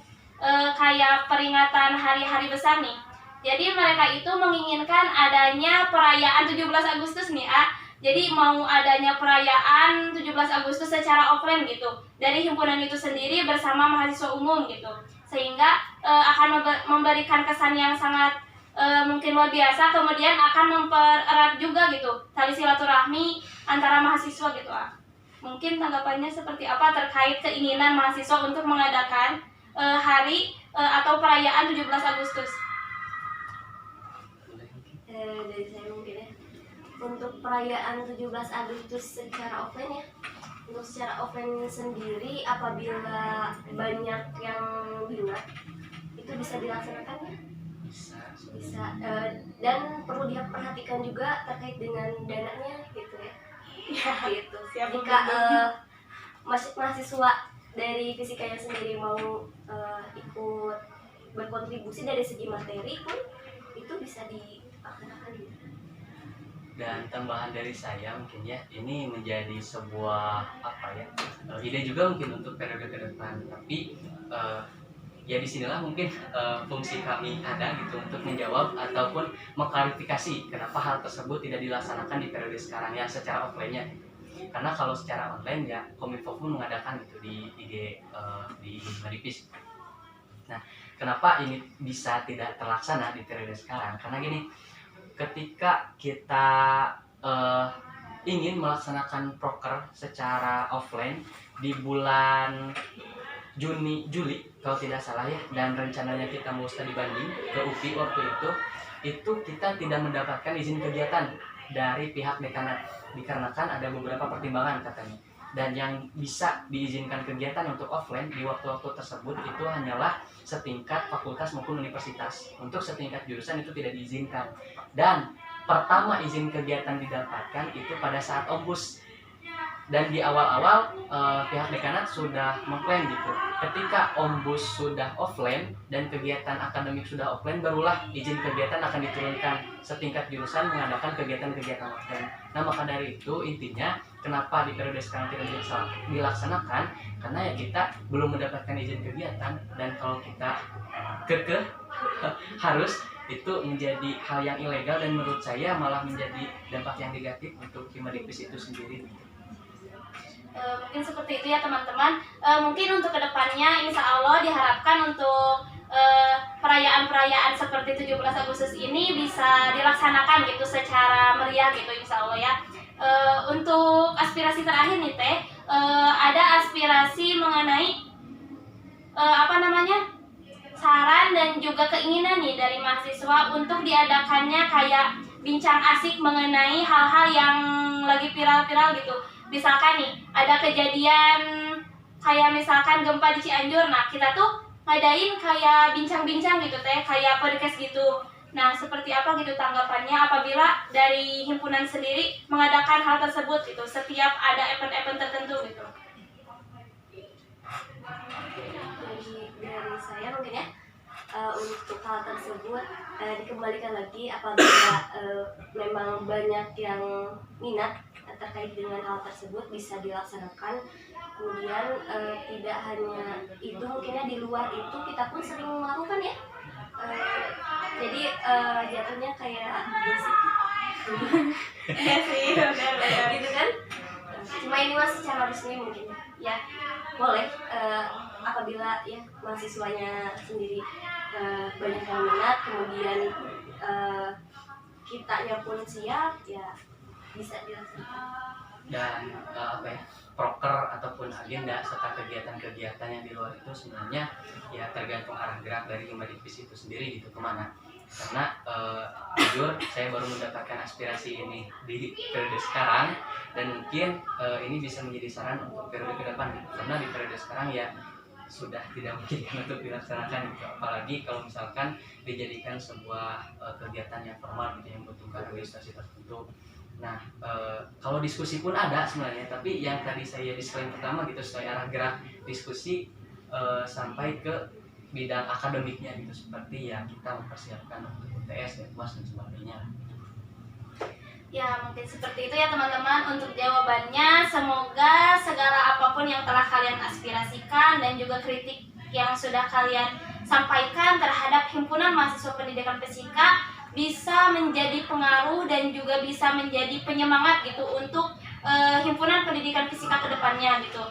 kayak peringatan hari-hari besar nih. Jadi mereka itu menginginkan adanya perayaan 17 Agustus nih Jadi mau adanya perayaan 17 Agustus secara offline gitu dari himpunan itu sendiri bersama mahasiswa umum gitu. Sehingga akan memberikan kesan yang sangat mungkin luar biasa, kemudian akan mempererat juga gitu tali silaturahmi antara mahasiswa gitu Mungkin tanggapannya seperti apa terkait keinginan mahasiswa untuk mengadakan hari atau perayaan 17 Agustus? Dari saya mungkin ya, untuk perayaan 17 Agustus secara offline ya, untuk secara offline sendiri apabila banyak yang minat itu bisa dilaksanakan ya, bisa dan perlu diperhatikan juga terkait dengan dananya gitu ya. Gitu. Jika mahasiswa dari fisikanya sendiri mau ikut berkontribusi dari segi materi pun itu bisa dilaksanakan gitu. Dan tambahan dari saya mungkin ya, ini menjadi sebuah apa ya, ide juga mungkin untuk periode ke depan, tapi ya disinilah mungkin fungsi kami ada gitu untuk menjawab ataupun mengklarifikasi kenapa hal tersebut tidak dilaksanakan di periode sekarang ya secara offline-nya. Karena kalau secara online ya Kominfo pun mengadakan itu di IG di Unipis. Nah, kenapa ini bisa tidak terlaksana di periode sekarang? Karena gini, ketika kita ingin melaksanakan proker secara offline di bulan Juli kalau tidak salah ya, dan rencananya kita mau studi banding ke UPI waktu itu kita tidak mendapatkan izin kegiatan dari pihak dekanat dikarenakan ada beberapa pertimbangan katanya. dan yang bisa diizinkan kegiatan untuk offline di waktu-waktu tersebut itu hanyalah setingkat fakultas maupun universitas. Untuk setingkat jurusan itu tidak diizinkan. Dan pertama izin kegiatan didapatkan itu pada saat OMBUS. Dan di awal-awal pihak dekanat sudah mengklaim gitu. Ketika OMBUS sudah offline dan kegiatan akademik sudah offline, barulah izin kegiatan akan diturunkan setingkat jurusan mengadakan kegiatan-kegiatan offline. Nah, maka dari itu intinya kenapa di periode sekarang tidak dilaksanakan, karena ya kita belum mendapatkan izin kegiatan, dan kalau kita kekeh harus, itu menjadi hal yang ilegal dan menurut saya malah menjadi dampak yang negatif untuk Himadikpis itu sendiri. Mungkin seperti itu ya teman-teman. Mungkin untuk kedepannya insya Allah diharapkan untuk perayaan-perayaan seperti 17 Agustus ini bisa dilaksanakan gitu secara meriah gitu insya Allah ya. Untuk aspirasi terakhir nih Teh, ada aspirasi mengenai saran dan juga keinginan nih dari mahasiswa untuk diadakannya kayak bincang asik mengenai hal-hal yang lagi viral-viral gitu. Misalkan nih ada kejadian kayak misalkan gempa di Cianjur, nah kita tuh ngadain kayak bincang-bincang gitu Teh, kayak podcast gitu. Nah, seperti apa gitu tanggapannya apabila dari himpunan sendiri mengadakan hal tersebut gitu setiap ada event-event tertentu gitu. Dari saya mungkin ya, untuk hal tersebut dikembalikan lagi apabila memang banyak yang minat terkait dengan hal tersebut bisa dilaksanakan. Kemudian tidak hanya itu, mungkinnya di luar itu kita pun sering melakukan ya. Jadi jatuhnya kayak basic ya sih, benar gitu kan. Cuma ini masih secara resmi mungkin ya boleh apabila ya mahasiswanya sendiri banyak yang minat, kemudian kitanya pun siap ya bisa dilaksanakan. Dan proker ataupun agenda serta kegiatan-kegiatan yang di luar itu sebenarnya ya tergantung arah gerak dari Himadikpis itu sendiri gitu kemana. Karena jujur saya baru mendapatkan aspirasi ini di periode sekarang, dan mungkin ini bisa menjadi saran untuk periode ke depan gitu. Karena di periode sekarang ya sudah tidak mungkin untuk dilaksanakan gitu. Apalagi kalau misalkan dijadikan sebuah kegiatan yang formal gitu yang membutuhkan administrasi tertentu. Nah, kalau diskusi pun ada sebenarnya, tapi yang tadi saya disclaimer pertama gitu, sesuai arah gerak diskusi sampai ke bidang akademiknya gitu, seperti yang kita mempersiapkan untuk UTS, UAS dan sebagainya. Ya, mungkin seperti itu ya teman-teman untuk jawabannya. Semoga segala apapun yang telah kalian aspirasikan dan juga kritik yang sudah kalian sampaikan terhadap Himpunan Mahasiswa Pendidikan Fisika bisa menjadi pengaruh dan juga bisa menjadi penyemangat gitu untuk Himpunan Pendidikan Fisika ke depannya gitu.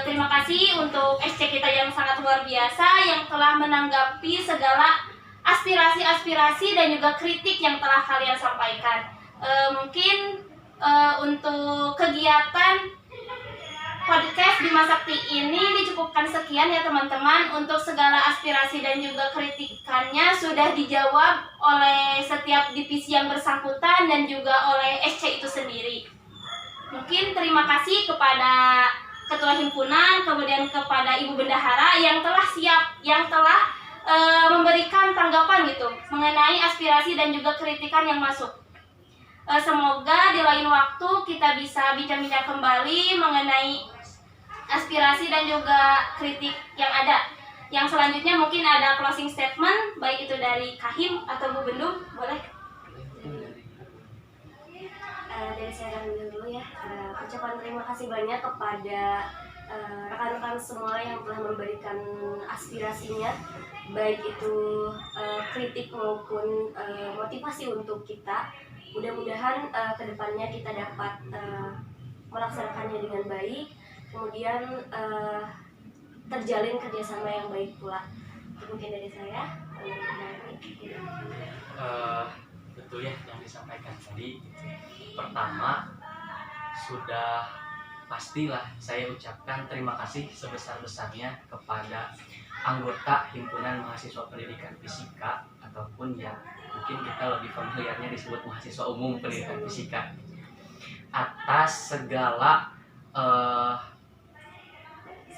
Terima kasih untuk SC kita yang sangat luar biasa yang telah menanggapi segala aspirasi-aspirasi dan juga kritik yang telah kalian sampaikan. Mungkin untuk kegiatan podcast Bima Sakti ini dicukupkan sekian ya teman-teman. Untuk segala aspirasi dan juga kritikannya sudah dijawab oleh setiap divisi yang bersangkutan dan juga oleh SC itu sendiri. Mungkin terima kasih kepada Ketua Himpunan, kemudian kepada Ibu Bendahara yang telah siap, yang telah memberikan tanggapan gitu mengenai aspirasi dan juga kritikan yang masuk. Semoga di lain waktu kita bisa bincang-bincang kembali mengenai aspirasi dan juga kritik yang ada. Yang selanjutnya mungkin ada closing statement, baik itu dari Kahim atau Bu Bendung, boleh? Dari saya dulu ya, ucapan terima kasih banyak kepada rekan-rekan semua yang telah memberikan aspirasinya, baik itu kritik maupun motivasi untuk kita. Mudah-mudahan kedepannya kita dapat melaksanakannya dengan baik, kemudian terjalin kerjasama yang baik pula. Itu mungkin dari saya. Betul ya yang disampaikan tadi. Pertama, sudah pastilah saya ucapkan terima kasih sebesar-besarnya kepada anggota Himpunan Mahasiswa Pendidikan Fisika, ataupun ya mungkin kita lebih familiarnya disebut mahasiswa umum pendidikan fisika, atas segala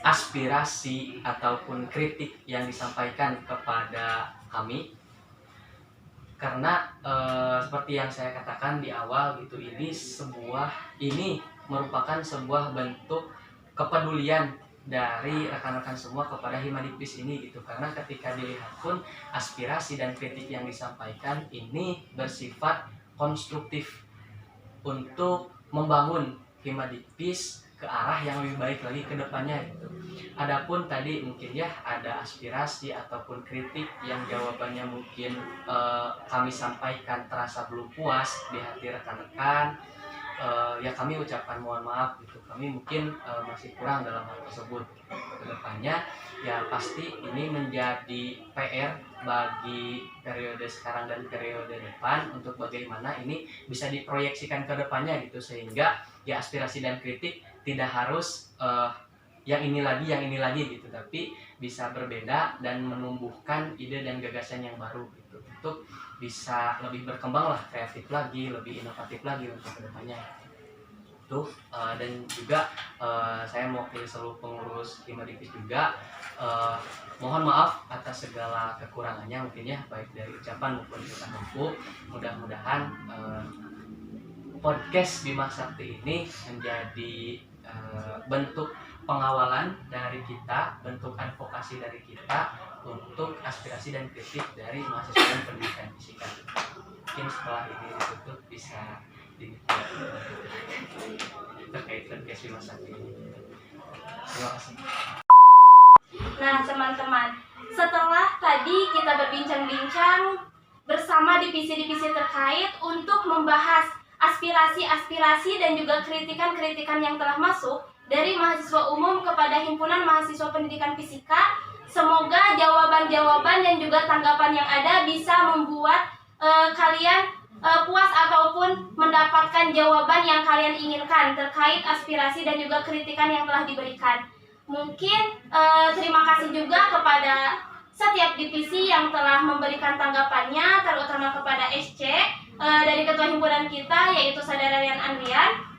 aspirasi ataupun kritik yang disampaikan kepada kami, karena seperti yang saya katakan di awal gitu, ini merupakan sebuah bentuk kepedulian dari rekan-rekan semua kepada Himadipis ini gitu, karena ketika dilihat pun aspirasi dan kritik yang disampaikan ini bersifat konstruktif untuk membangun Himadipis ke arah yang lebih baik lagi ke depannya gitu. Adapun tadi mungkin ya ada aspirasi ataupun kritik yang jawabannya mungkin kami sampaikan terasa belum puas di hati rekan-rekan, ya kami ucapkan mohon maaf gitu. Kami mungkin masih kurang dalam hal tersebut. Kedepannya ya pasti ini menjadi PR bagi periode sekarang dan periode depan untuk bagaimana ini bisa diproyeksikan ke depannya gitu, sehingga ya aspirasi dan kritik tidak harus yang ini lagi gitu, tapi bisa berbeda dan menumbuhkan ide dan gagasan yang baru gitu, untuk bisa lebih berkembang lah, kreatif lagi, lebih inovatif lagi untuk kedepannya tuh. Dan juga saya mewakili seluruh pengurus Himadipis juga, mohon maaf atas segala kekurangannya mungkin ya, baik dari ucapan maupun tindakan buku. Mudah-mudahan podcast Bima Sakti ini menjadi bentuk pengawalan dari kita, bentuk advokasi dari kita untuk aspirasi dan kritik dari mahasiswa dan pendidikan fisika. Mungkin setelah ini ditutup bisa terkait podcast Bima Sakti ini. Terima kasih. Nah teman-teman, setelah tadi kita berbincang-bincang bersama divisi-divisi terkait untuk membahas aspirasi-aspirasi dan juga kritikan-kritikan yang telah masuk dari mahasiswa umum kepada Himpunan Mahasiswa Pendidikan Fisika, semoga jawaban-jawaban dan juga tanggapan yang ada bisa membuat kalian puas ataupun mendapatkan jawaban yang kalian inginkan terkait aspirasi dan juga kritikan yang telah diberikan. Mungkin terima kasih juga kepada setiap divisi yang telah memberikan tanggapannya, terutama kepada SC dari ketua himpunan kita, yaitu Saudara Rian Andrian.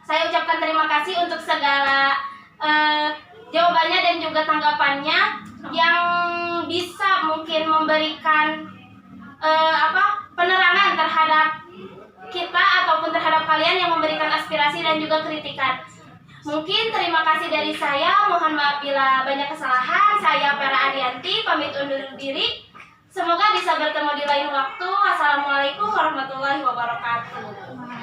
Saya ucapkan terima kasih untuk segala jawabannya dan juga tanggapannya yang bisa mungkin memberikan penerangan terhadap kita ataupun terhadap kalian yang memberikan aspirasi dan juga kritikan. Mungkin terima kasih dari saya, mohon maaf bila banyak kesalahan. Saya Vera Arianti, pamit undur diri. Semoga bisa bertemu di lain waktu. Wassalamualaikum warahmatullahi wabarakatuh.